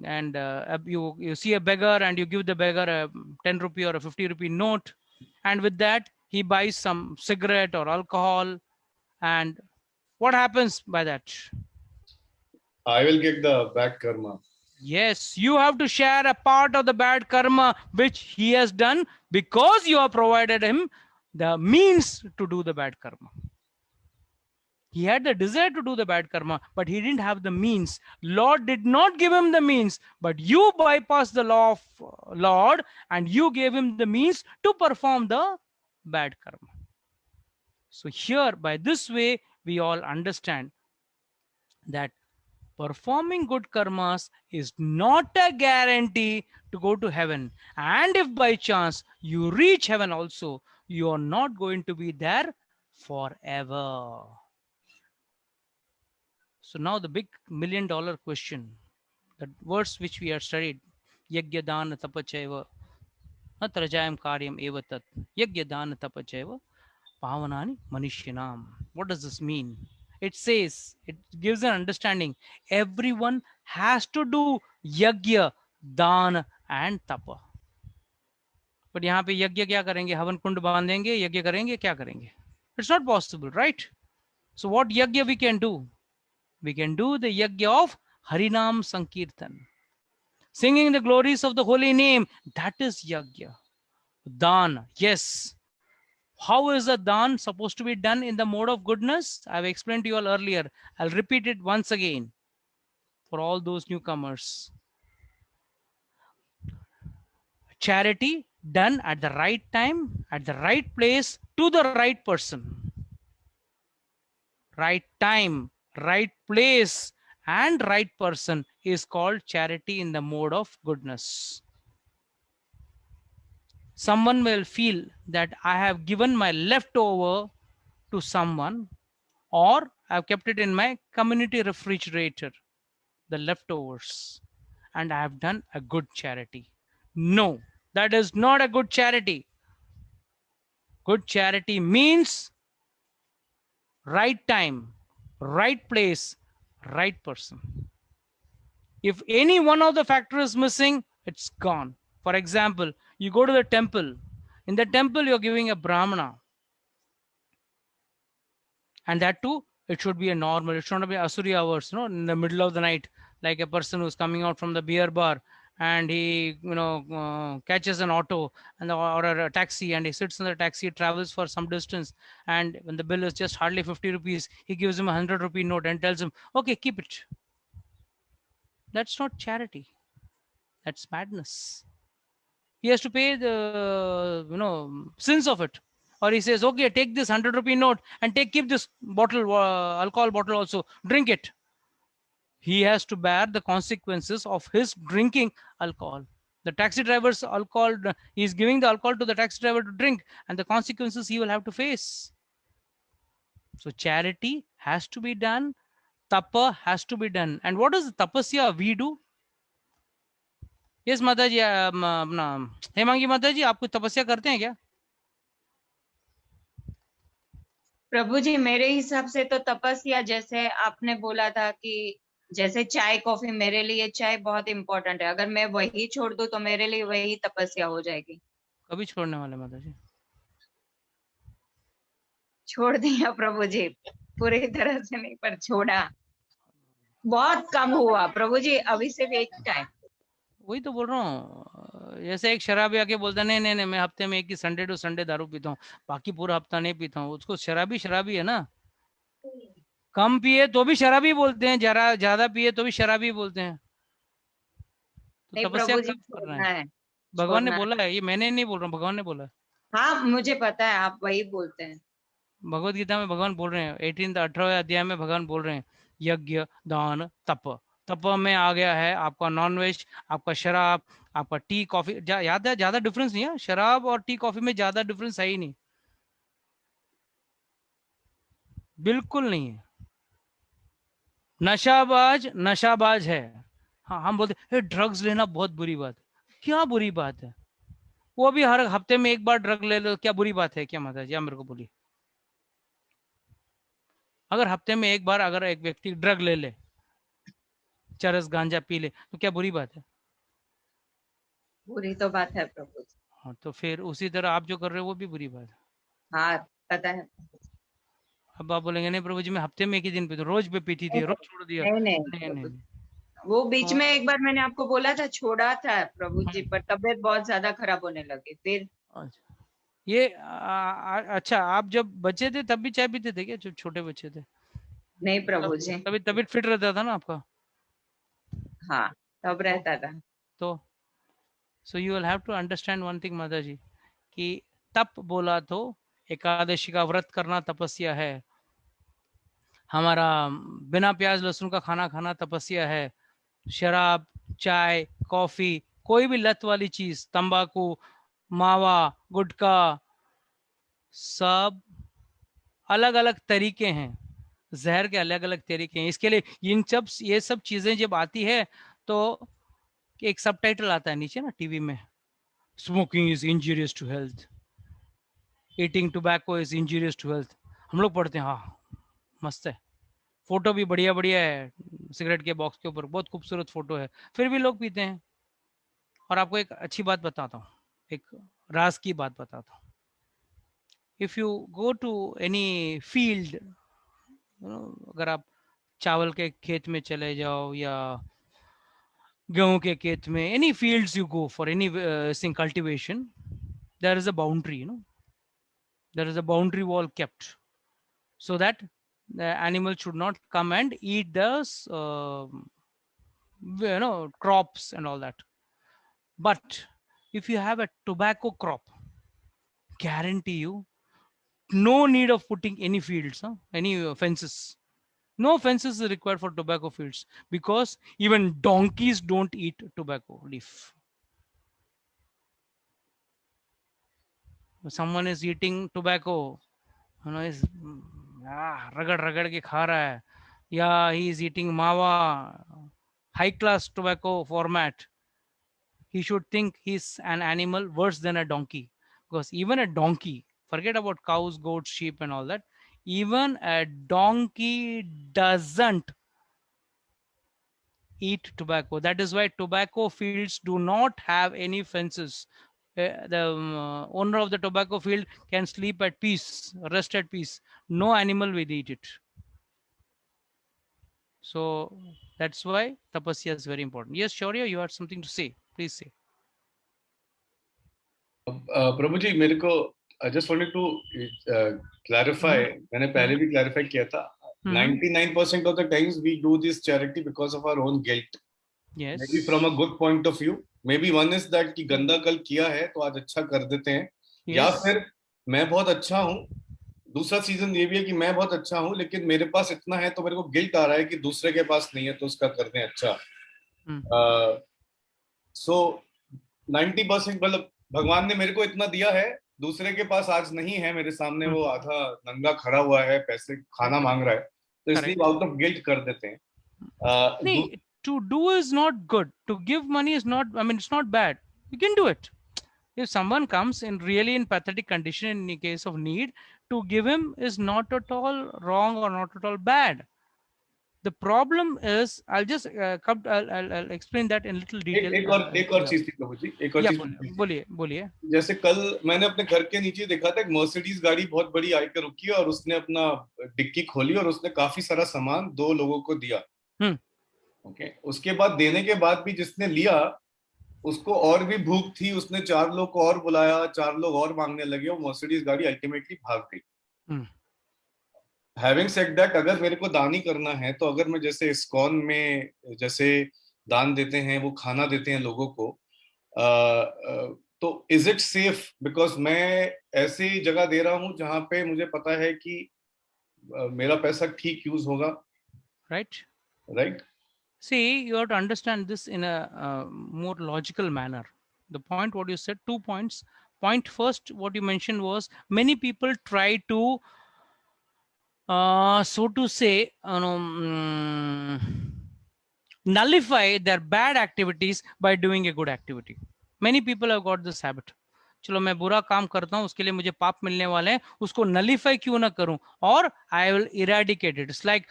And you see a beggar and you give the beggar a 10 rupee or a 50 rupee note, and with that he buys some cigarette or alcohol, and what happens by that? I will get the bad karma. Yes, you have to share a part of the bad karma which he has done, because you have provided him the means to do the bad karma. He had the desire to do the bad karma, but he didn't have the means. Lord did not give him the means, but you bypassed the law of Lord and you gave him the means to perform the bad karma. So here, by this way, we all understand that performing good karmas is not a guarantee to go to heaven. And if by chance you reach heaven also, you are not going to be there forever. So now the big $1 million question, the words which we have studied, yagya dana tapachaiva atrajayam karyam eva tat, yagya dana tapachaiva pavanani manishyanam. What does this mean? It says, it gives an understanding, everyone has to do yagya, dana and tapa. But यहाँ पे यज्ञ क्या करेंगे? हवन कुंड बांधेंगे, यज्ञ करेंगे, क्या करेंगे? It's not possible, right? So what yagya we can do? We can do the yagya of Harinam Sankirtan, singing the glories of the holy name. That is yagya. Dan, yes. How is a dan supposed to be done in the mode of goodness? I've explained to you all earlier. I'll repeat it once again for all those newcomers. Charity done at the right time, at the right place, to the right person. Right time, right place and right person is called charity in the mode of goodness. Someone will feel that I have given my leftover to someone, or I've kept it in my community refrigerator, the leftovers, and I have done a good charity. No, that is not a good charity. Good charity means right time, right place, right person. If any one of the factors is missing, it's gone. For example, you go to the temple. In the temple, you're giving a brahmana. And that too, it should be a normal. It should not be Asuri hours, in the middle of the night, like a person who's coming out from the beer bar and he, catches an auto or a taxi, and he sits in the taxi, travels for some distance, and when the bill is just hardly 50 rupees, he gives him a 100 rupee note and tells him, okay, keep it. That's not charity. That's madness. He has to pay the sins of it. Or he says, okay, take this 100 rupee note and keep this bottle, alcohol bottle also, drink it. He has to bear the consequences of his drinking alcohol. The taxi driver's alcohol, he is giving the alcohol to the taxi driver to drink, and the consequences he will have to face. So charity has to be done. Tapa has to be done. And what is the tapasya we do? Yes, माता जी, हेमांगी माता जी, आप कुछ तपस्या करते हैं क्या? प्रभु जी, मेरे हिसाब से तो तपस्या, जैसे आपने बोला था कि जैसे चाय कॉफी, मेरे लिए चाय बहुत इम्पोर्टेंट है। अगर मैं वही छोड़ दूं तो मेरे लिए वही तपस्या हो जाएगी। कभी छोड़ने वाले माता जी? छोड़ दिया प्रभु जी, पूरी तरह से नहीं, पर छोड़ा, बहुत कम हुआ प्रभु जी, अभी सिर्फ एक टाइम। वही तो बोल रहा हूँ, जैसे एक शराबी आके बोलता है नहीं मैं हफ्ते में एक ही संडे टू संडे दारू पीता हूँ, बाकी पूरा हफ्ता नहीं पीता हूँ, उसको शराबी है ना। कम पिए तो भी शराबी बोलते हैं, ज्यादा पिए तो भी शराबी बोलते हैं। तो तपस्या कब कर रहे हैं? भगवान ने बोला है, ये मैंने नहीं बोल रहा हूँ, भगवान ने बोला। हाँ मुझे पता है, आप वही बोलते हैं। भगवत गीता में भगवान बोल रहे हैं, 18वें अध्याय में भगवान बोल रहे हैं, यज्ञ दान तप। तप में आ गया है आपका नॉनवेज, आपका शराब, आपका टी कॉफी। याद है, ज्यादा डिफरेंस नहीं है, शराब और टी कॉफी में ज्यादा डिफरेंस है ही नहीं, बिल्कुल नहीं है। नशाबाज है। हाँ, हम बोलते ड्रग्स लेना बहुत बुरी बात है। क्या बुरी बात है? वो भी हर हफ्ते में एक बार ड्रग ले लो, क्या बुरी बात है क्या माता जी? आप मेरे को बोलिए, अगर हफ्ते में एक बार अगर एक व्यक्ति ड्रग ले ले, चरस गांजा पी ले, तो क्या बुरी बात है? बुरी तो बात है प्रभु। हाँ, तो फिर उसी तरह आप जो कर रहे हो वो भी बुरी बात है। हाँ पता है। अब आप बोलेंगे नहीं प्रभु जी मैं हफ्ते में एक ही दिन पीता हूँ, रोज पे पीती थी, रोज छोड़ दिया। नहीं। वो बीच में एक बार मैंने आपको बोला था, छोड़ा था प्रभु जी, पर तबीयत बहुत ज्यादा खराब होने लगी फिर। ये अच्छा, आप जब बच्चे थे तब भी चाय पीते थे क्या? जब छोटे बच्चे थे? नहीं प्रभु जी, तभी तबीयत फिट रहता था ना आपका? हाँ तब रहता था। तो so you will have to understand one thing mata ji, कि तप बोला तो एकादशी का व्रत करना तपस्या है, हमारा बिना प्याज लहसुन का खाना खाना तपस्या है, शराब, चाय, कॉफी, कोई भी लत वाली चीज, तंबाकू, मावा, गुटखा, सब अलग अलग तरीके हैं, जहर के अलग अलग तरीके हैं। इसके लिए ये सब चीजें जब आती है तो एक सबटाइटल आता है नीचे ना टीवी में, smoking is injurious to health, eating tobacco is injurious to health. हम लोग पढ़ते हैं, हाँ मस्त है, फोटो भी बढ़िया बढ़िया है सिगरेट के बॉक्स के ऊपर, बहुत खूबसूरत फोटो है, फिर भी लोग पीते हैं। और आपको एक अच्छी बात बताता हूँ, एक राज की बात बताता हूँ। If you go to any field, अगर आप चावल के खेत में चले जाओ या गेहूं के खेत में, any fields you go for any cultivation, there is a boundary, there is a boundary wall kept so that the animal should not come and eat those crops and all that. But if you have a tobacco crop, guarantee you no need of putting any fields, any fences. No fences is required for tobacco fields, because even donkeys don't eat tobacco leaf. Someone is eating tobacco, is रगड़ रगड़ के खा रहा है, या he is eating mawa, high class tobacco format, he should think he's an animal worse than a donkey. Because even a donkey, forget about cows, goats, sheep and all that, even a donkey doesn't eat tobacco. That is why tobacco fields do not have any fences. The owner of the tobacco field can sleep at peace, rest at peace. No animal will eat it. So that's why tapasya is very important. Yes, Shaurya, you had something to say. Please say. प्रभु जी, मेरे को I just wanted to clarify. मैंने पहले भी clarify किया था. 99% of the times we do this charity because of our own guilt. Yes. Maybe from a good point of view, may be one is that कि गंदा कल किया है तो आज अच्छा कर देते हैं, या फिर मैं बहुत अच्छा हूँ। दूसरा सीजन ये भी है कि मैं बहुत अच्छा हूँ लेकिन मेरे पास इतना है तो मेरे को गिल्ट आ रहा है कि दूसरे के पास नहीं है तो उसका कर दें अच्छा। सो 90% मतलब भगवान ने मेरे को इतना दिया है, दूसरे के पास आज नहीं है, मेरे सामने वो आधा नंगा खड़ा हुआ है, पैसे खाना मांग रहा है, तो इसलिए आउट ऑफ गिल्ट कर देते हैं। नहीं, to do is not good, to give money is not, I mean it's not bad, you can do it. If someone comes in really in pathetic condition in case of need, to give him is not at all wrong or not at all bad. The problem is, I'll explain that in little detail. एक और चीज थी प्रभु जी, एक और चीज बोलिए। जैसे कल मैंने अपने घर के नीचे देखा था एक मर्सिडीज गाड़ी बहुत बड़ी आकर रुकी और उसने अपना डिक्की खोली और उसने काफी सारा सामान 2 लोगों को दिया। ओके, उसके बाद देने के बाद भी जिसने लिया उसको और भी भूख थी, उसने 4 लोग को और बुलाया, 4 लोग और मांगने लगे और मर्सिडीज गाड़ी अल्टीमेटली भाग गई। हैविंग सेड दैट, अगर मेरे को दान ही करना है तो अगर मैं जैसे इस्कॉन में जैसे दान देते हैं, वो खाना देते हैं लोगों को, तो इज इट सेफ? बिकॉज मैं ऐसी जगह दे रहा हूं जहां पे मुझे पता है कि मेरा पैसा ठीक यूज होगा। Right. See, you have to understand this in a more logical manner. The point what you said, 2 points. Point first, what you mentioned was many people try to so to say nullify their bad activities by doing a good activity. Many people have got this habit. चलो मैं बुरा काम करता हूँ, उसके लिए मुझे पाप मिलने वाले हैं, उसको नलीफाई क्यों ना करूं, और I will eradicate it. It's like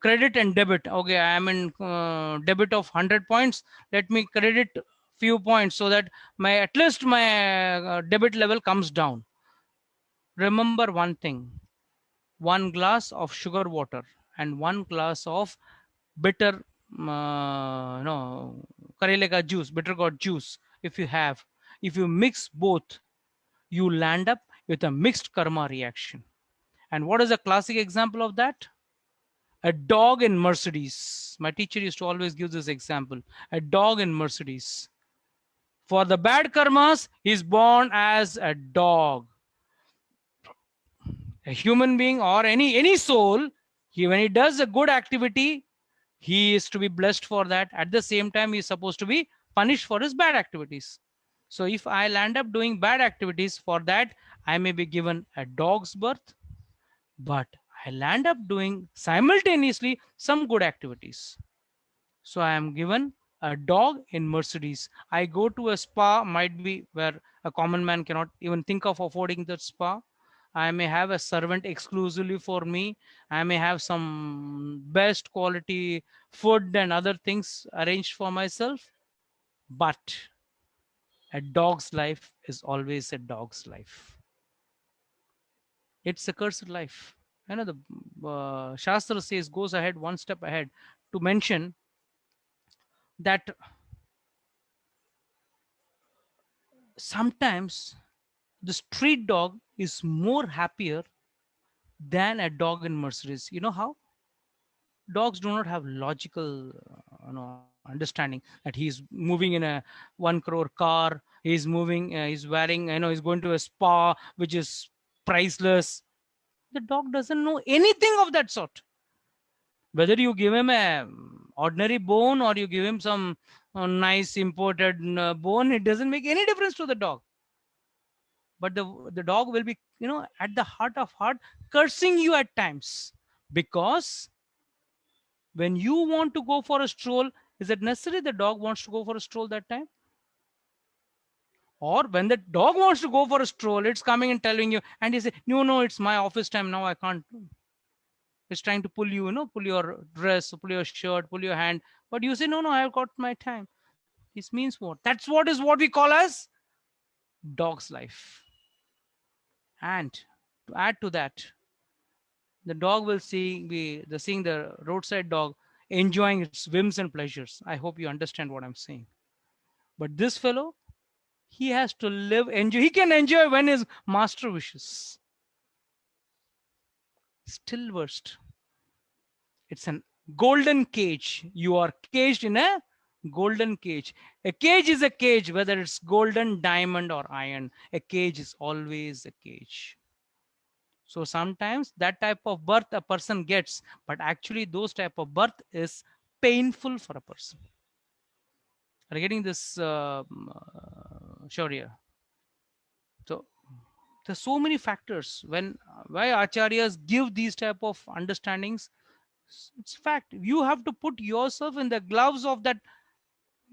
credit and debit. Okay, I am in debit of 100 points, let me credit few points so that at least my debit level comes down. Remember one thing, 1 glass of sugar water and 1 glass of bitter karele ka juice, bitter gourd juice, if you mix both, you land up with a mixed karma reaction. And what is a classic example of that? A dog in Mercedes. My teacher used to always give this example. A dog in Mercedes. For the bad karmas, he's born as a dog. A human being or any soul, when he does a good activity, he is to be blessed for that. At the same time, he is supposed to be punished for his bad activities. So if I land up doing bad activities, for that, I may be given a dog's birth, but I'll end up doing simultaneously some good activities. So I am given a dog in Mercedes. I go to a spa, might be where a common man cannot even think of affording that spa. I may have a servant exclusively for me. I may have some best quality food and other things arranged for myself. But a dog's life is always a dog's life. It's a cursed life. I know the Shastra says, goes ahead, one step ahead, to mention that sometimes the street dog is more happier than a dog in Mercedes. You know how? Dogs do not have logical understanding that he's moving in a 1 crore car, he's moving, he's wearing, he's going to a spa which is priceless. The dog doesn't know anything of that sort. Whether you give him a ordinary bone or you give him some nice imported bone, it doesn't make any difference to the dog. But the dog will be, at the heart of heart, cursing you at times. Because when you want to go for a stroll, is it necessary the dog wants to go for a stroll that time? Or when the dog wants to go for a stroll, it's coming and telling you, and you say, no, it's my office time now, I can't. It's trying to pull you, pull your dress, pull your shirt, pull your hand. But you say, no, I've got my time. This means what? That's what we call as dog's life. And to add to that, the dog will seeing the roadside dog enjoying its whims and pleasures. I hope you understand what I'm saying. But this fellow, he has to live, enjoy. He can enjoy when his master wishes. Still worst. It's a golden cage. You are caged in a golden cage. A cage is a cage, whether it's golden, diamond, or iron. A cage is always a cage. So sometimes that type of birth a person gets, but actually those type of birth is painful for a person. Are you getting this, Shaurya? So there's so many factors when why acharyas give these type of understandings. It's fact. You have to put yourself in the gloves of that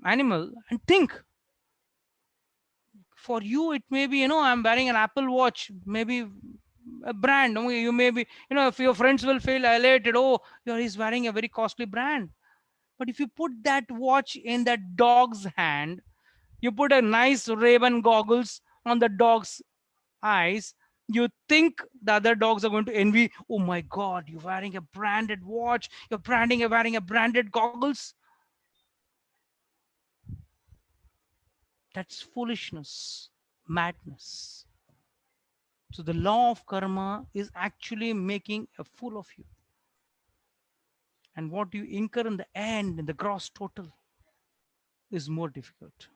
animal and think. For you, it may be, you know, I'm wearing an Apple Watch, maybe a brand. You may be, you know, if your friends will feel elated, oh, he's wearing a very costly brand. But if you put that watch in that dog's hand, you put a nice Ray-Ban goggles on the dog's eyes, you think the other dogs are going to envy. Oh my God, you're wearing a branded watch, you're wearing a branded goggles. That's foolishness, madness. So the law of karma is actually making a fool of you. And what you incur in the end, in the gross total, is more difficult.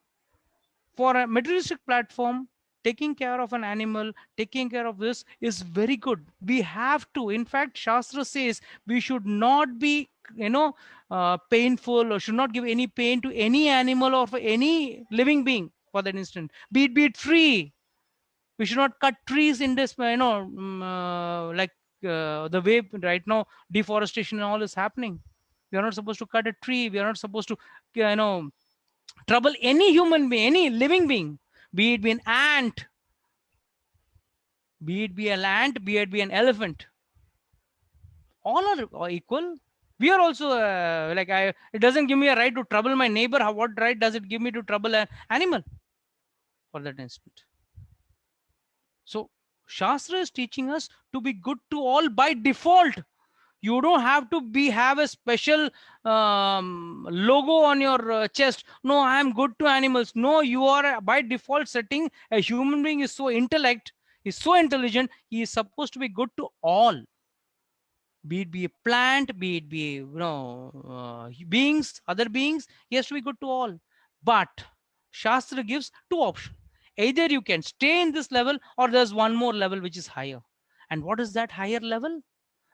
For a materialistic platform, taking care of an animal, taking care of this is very good. We have to. In fact, Shastra says we should not be, you know, painful, or should not give any pain to any animal or for any living being for that instant. Be it free. We should not cut trees in this, you know, like the way right now deforestation and all is happening. We are not supposed to cut a tree. We are not supposed to, you know, trouble any human being, any living being, be it be an ant, be it be an ant, be it be an elephant. All are equal. We are also like it doesn't give me a right to trouble my neighbor. What right does it give me to trouble an animal for that instant? So Shastra is teaching us to be good to all by default. You don't have to have a special logo on your chest. No, I am good to animals. No, you are by default setting. A human being is so intelligent, he is supposed to be good to all. Be it be a plant, be it be, you know, beings, other beings, he has to be good to all. But Shastra gives two options. Either you can stay in this level, or there's one more level which is higher. And what is that higher level?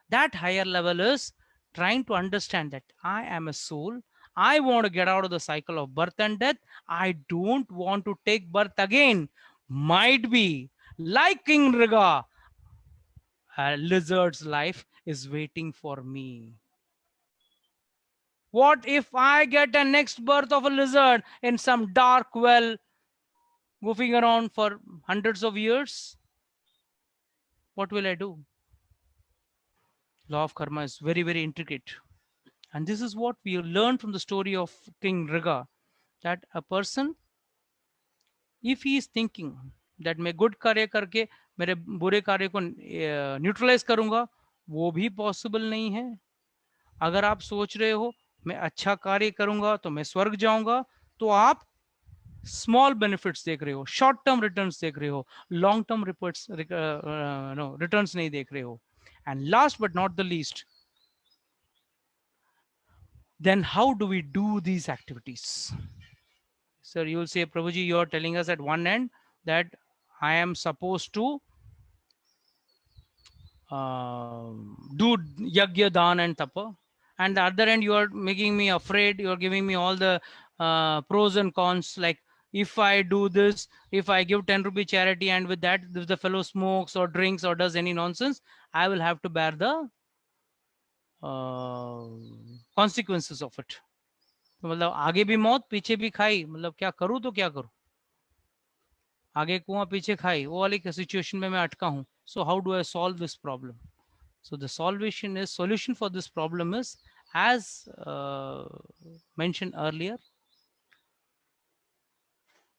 That higher level is trying to understand that I am a soul. I want to get out of the cycle of birth and death. I don't want to take birth again. Might be like King Mriga, a lizard's life is waiting for me. What if I get a next birth of a lizard in some dark well, goofing around for hundreds of years? What will I do? Law of karma is very, very intricate. And this is what we learned from the story of King Mriga, that a person, if he is thinking that मैं good कार्य करके मेरे बुरे कार्य को neutralise करूंगा, वो भी पॉसिबल नहीं है. अगर आप सोच रहे हो मैं अच्छा कार्य करूंगा तो मैं स्वर्ग जाऊंगा, तो आप स्मॉल बेनिफिट्स देख रहे हो, शॉर्ट टर्म रिटर्न्स देख रहे हो, लॉन्ग टर्म रिटर्न्स नहीं देख रहे हो. And last but not the least, then how do we do these activities? Sir, you will say, Prabhuji, you are telling us at one end that I am supposed to do yagya, dan and tapa, and the other end you are making me afraid. You are giving me all the pros and cons, like if I do this, if I give 10 rupee charity, and with that if the fellow smokes or drinks or does any nonsense, I will have to bear the consequences of it. मतलब आगे भी मौत पीछे भी खाई, मतलब क्या करूं तो क्या करूं, आगे कुआं पीछे खाई, वो वाली सिचुएशन में मैं अटका हूं. So how do I solve this problem? So the solution for this problem is, as mentioned earlier,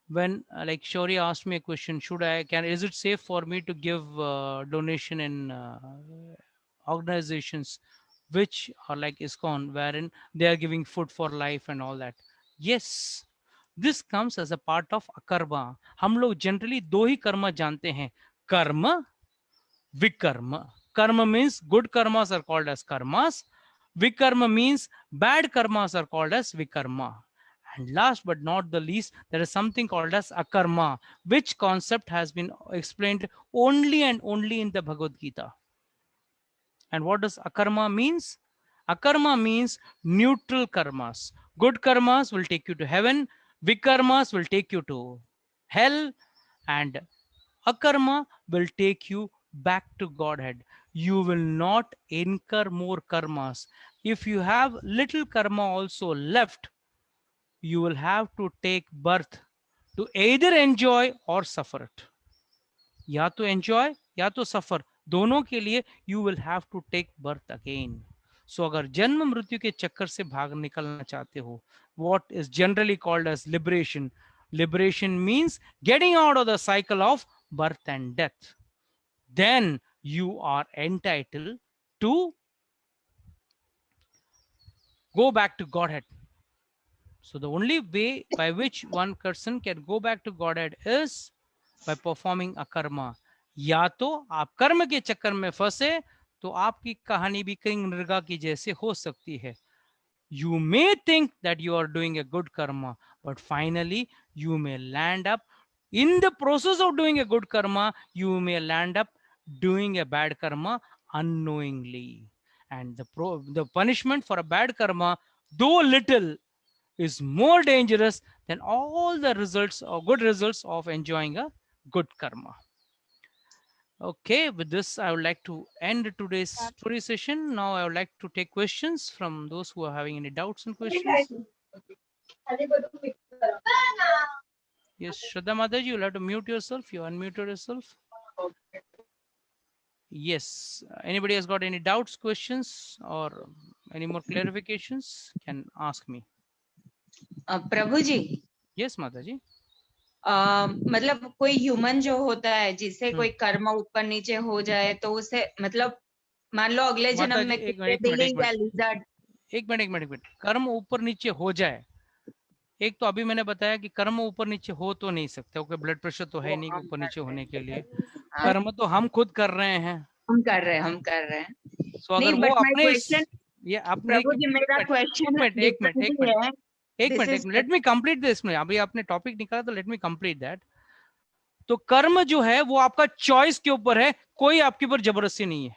when like Shaurya asked me a question, is it safe for me to give donation in organizations which are like ISKCON, wherein they are giving food for life and all that? Yes, this comes as a part of akarma. हम लोग generally दो ही कर्म जानते हैं, कर्म, vikarma. Karma means good karmas are called as karmas. Vikarma means bad karmas are called as vikarma. And last but not the least, there is something called as akarma, which concept has been explained only and only in the Bhagavad Gita. And what does akarma means? Akarma means neutral karmas. Good karmas will take you to heaven, vikarmas will take you to hell, and akarma will take you back to Godhead. You will not incur more karmas. If you have little karma also left, you will have to take birth to either enjoy or suffer it. या तो enjoy या तो suffer, दोनों के लिए you will have to take birth again. So अगर जन्म मृत्यु के चक्कर से भाग निकलना चाहते हो, what is generally called as liberation. Liberation means getting out of the cycle of birth and death. Then you are entitled to go back to Godhead. So the only way by which one person can go back to Godhead is by performing a karma. या तो आप कर्म के चक्कर में फंसे तो आपकी कहानी भी किंग नृगा की जैसे हो सकती है. You may think that you are doing a good karma, but finally you may land up in the process of doing a good karma, you may land up doing a bad karma unknowingly. And the punishment for a bad karma, though little, is more dangerous than all the results or good results of enjoying a good karma. Okay, with this, I would like to end today's story session. Now, I would like to take questions from those who are having any doubts and questions. Yes, Shraddha Mataji, you'll have to mute yourself. You unmuted yourself. Yes, anybody has got any doubts, questions, or any more clarifications can ask me. Prabhu ji. Yes, Mataji. मतलब कोई human जो होता है जिसे कोई कर्म ऊपर नीचे हो जाए तो उसे मतलब मान लो अगले जन्म में एक मिनट कर्म ऊपर नीचे हो जाए. एक तो अभी मैंने बताया कि कर्म ऊपर नीचे हो तो नहीं सकते, ओके, ब्लड प्रेशर तो है नहीं ऊपर नीचे होने के लिए. कर्म तो हम खुद कर रहे हैं. हम कर रहे हैं. So अगर वो अपने ये अपने एक minute let me complete this. में अभी आपने टॉपिक निकाला तो लेट मी कंप्लीट दैट. तो कर्म जो है वो आपका चॉइस के ऊपर है, कोई आपके ऊपर जबरदस्ती नहीं है.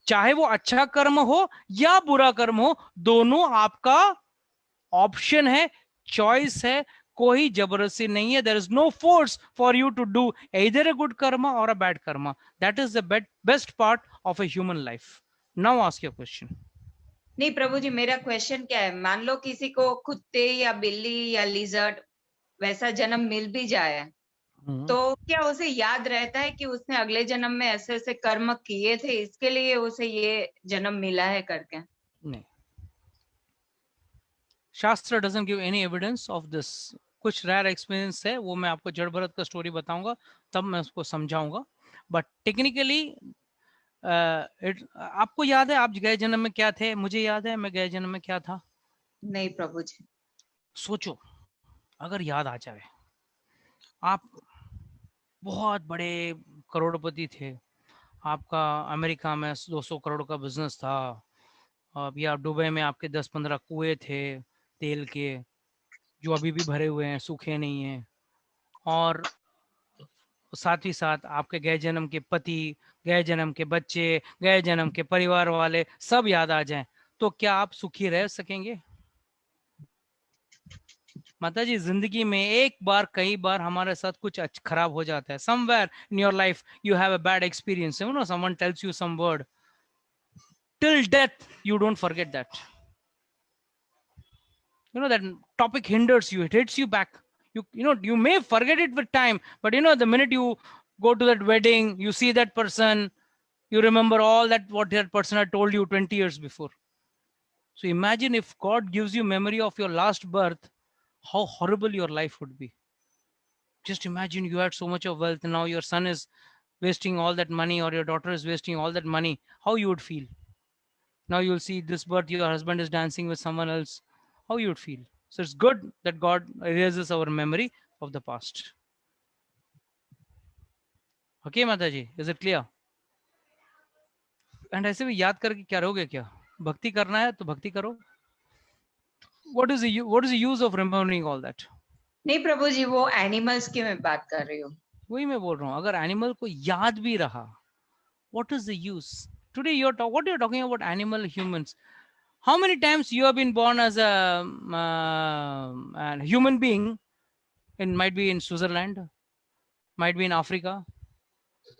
चाहे वो अच्छा कर्म हो या बुरा कर्म हो, दोनों आपका ऑप्शन है, चॉइस है, कोई जबरदस्ती नहीं है. There is no force for you to do either a good karma or a bad karma. That is the best part of a human life. Now ask your question. नहीं प्रभु जी, मेरा question क्या है, मान लो किसी को कुत्ते या बिल्ली या लिजर्ड वैसा जन्म मिल भी जाए, तो क्या उसे याद रहता है कि उसने अगले जन्म में ऐसे ऐसे कर्म किए थे, इसके लिए उसे ये जन्म मिला है करके? नहीं, शास्त्र doesn't give any evidence of this. कुछ रेयर एक्सपीरियंस है, वो मैं आपको जड़ भरत का स्टोरी बताऊंगा, तब मैं उसको समझाऊंगा. बट टेक्निकली आपको याद है आप गए जन्म में क्या थे? मुझे याद है मैं गए जन्म में क्या था. नहीं प्रभु जी. सोचो, अगर याद आ जाए, आप बहुत बड़े करोड़पति थे, आपका अमेरिका में 200 करोड़ का बिजनेस था, या दुबई में आपके 10-15 कुएं थे तेल के, जो अभी भी भरे हुए हैं, सूखे नहीं हैं, और साथ ही साथ आपके गए जन्म के पति, गए जन्म के बच्चे, गए जन्म के परिवार वाले सब याद आ जाएं, तो क्या आप सुखी रह सकेंगे? माता जी, जिंदगी में एक बार कई बार हमारे साथ कुछ खराब हो जाता है. Somewhere in your life you have a bad experience, you know, someone tells you some word, till death you don't forget that. You know, that topic hinders you, it hits you back. You know, you may forget it with time, but you know, the minute you go to that wedding, you see that person, you remember all that what that person had told you 20 years before. So imagine if God gives you memory of your last birth, how horrible your life would be. Just imagine you had so much of wealth and now your son is wasting all that money, or your daughter is wasting all that money, how you would feel. Now you'll see this birth, your husband is dancing with someone else, how you would feel. So it's good that God erases our memory of the past. Okay, Mataji, is it clear? And ऐसे भी याद करके क्या रहोगे? क्या भक्ति करना है तो भक्ति करो, What is the use of remembering all that? नहीं प्रभु जी, वो एनिमल्स की मैं बात कर रही हूँ. वही मैं बोल रहा हूँ, अगर एनिमल को याद भी रहा, what is the use? Today what you're talking about animal, humans. How many times you have been born as a human being? Might be in Switzerland, might be in Africa,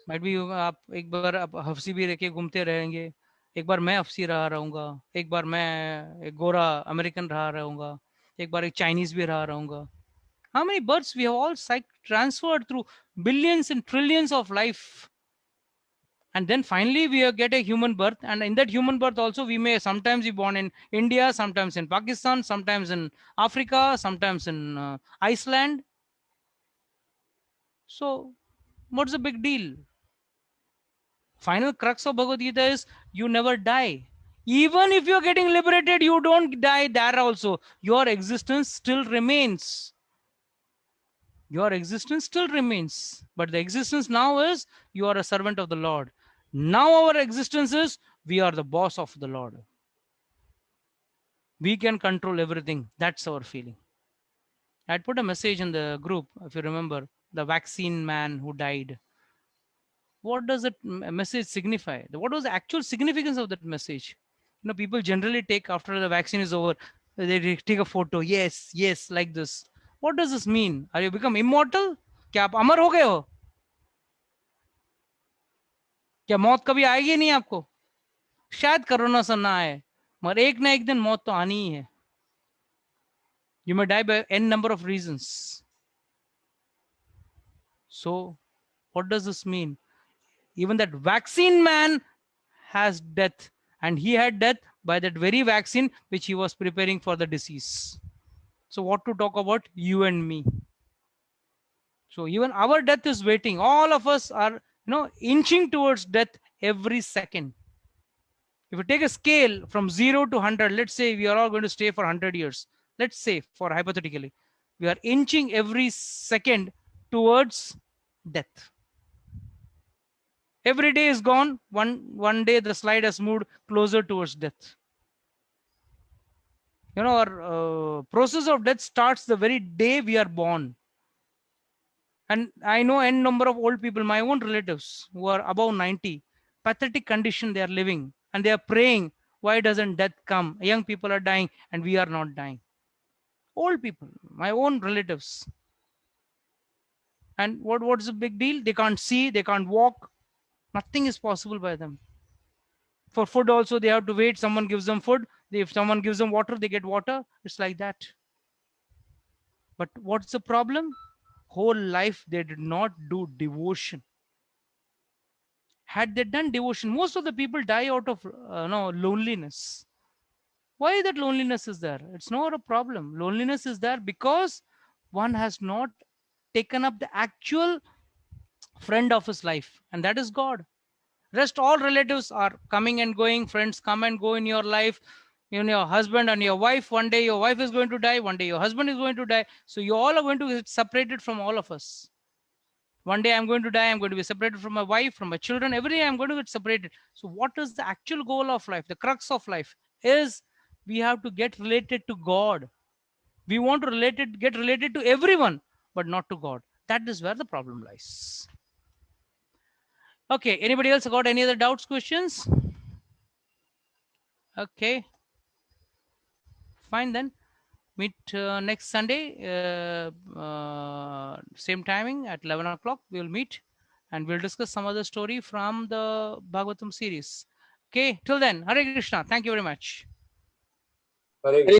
might be आप एक बार आप हफ्सी भी रह के घूमते रहेंगे, एक बार मैं हफ्सी रहा रहूँगा, एक बार मैं एक गोरा अमेरिकन रहा रहूँगा, एक बार एक चाइनीज भी रहा रहूँगा. How many births we have all transferred through billions and trillions of life, and then finally we get a human birth, and in that human birth also we may sometimes be born in India, sometimes in Pakistan, sometimes in Africa, sometimes in Iceland. So what's the big deal? Final crux of Bhagavad Gita is you never die. Even if you're getting liberated, you don't die there also. Your existence still remains. Your existence still remains. But the existence now is you are a servant of the Lord. Now our existence is we are the boss of the Lord. We can control everything. That's our feeling. I'd put a message in the group, if you remember, the vaccine man who died. What does that message signify? What was the actual significance of that message? You know, people generally take, after the vaccine is over, they take a photo. Yes, yes, like this. What does this mean? Are you become immortal? क्या आप अमर हो गए हो? क्या मौत कभी आएगी नहीं आपको? शायद कोरोना से ना आए, मगर एक ना एक दिन मौत तो आनी ही है. You may die by n number of reasons. So, what does this mean? Even that vaccine man has death, and he had death by that very vaccine which he was preparing for the disease. So what to talk about you and me? So even our death is waiting. All of us are, inching towards death every second. If you take a scale from 0 to 100, let's say we are all going to stay for 100 years. Let's say, for hypothetically, we are inching every second towards death. Every day is gone. One day the slide has moved closer towards death. Our process of death starts the very day we are born. And I know n number of old people, my own relatives, who are above 90, pathetic condition they are living, and they are praying, why doesn't death come? Young people are dying and we are not dying. Old people, my own relatives. And what's the big deal? They can't see, they can't walk. Nothing is possible by them. For food also, they have to wait. Someone gives them food. If someone gives them water, they get water. It's like that. But what's the problem? Whole life, they did not do devotion. Had they done devotion, most of the people die out of loneliness. Why that loneliness is there? It's not a problem. Loneliness is there because one has not taken up the actual friend of his life, and that is God. Rest all relatives are coming and going. Friends come and go in your life. Your husband and your wife, one day your wife is going to die, one day your husband is going to die. So you all are going to get separated from all of us. One day I'm going to die, I'm going to be separated from my wife, from my children. Every day I'm going to get separated. So what is the actual goal of life? The crux of life is we have to get related to God. We want to get related to everyone, but not to God. That is where the problem lies. Okay, anybody else got any other doubts, questions? Okay, fine then. Meet next Sunday, same timing at 11 o'clock. We'll meet and we'll discuss some other story from the Bhagavatam series. Okay, till then, Hare Krishna. Thank you very much. Hare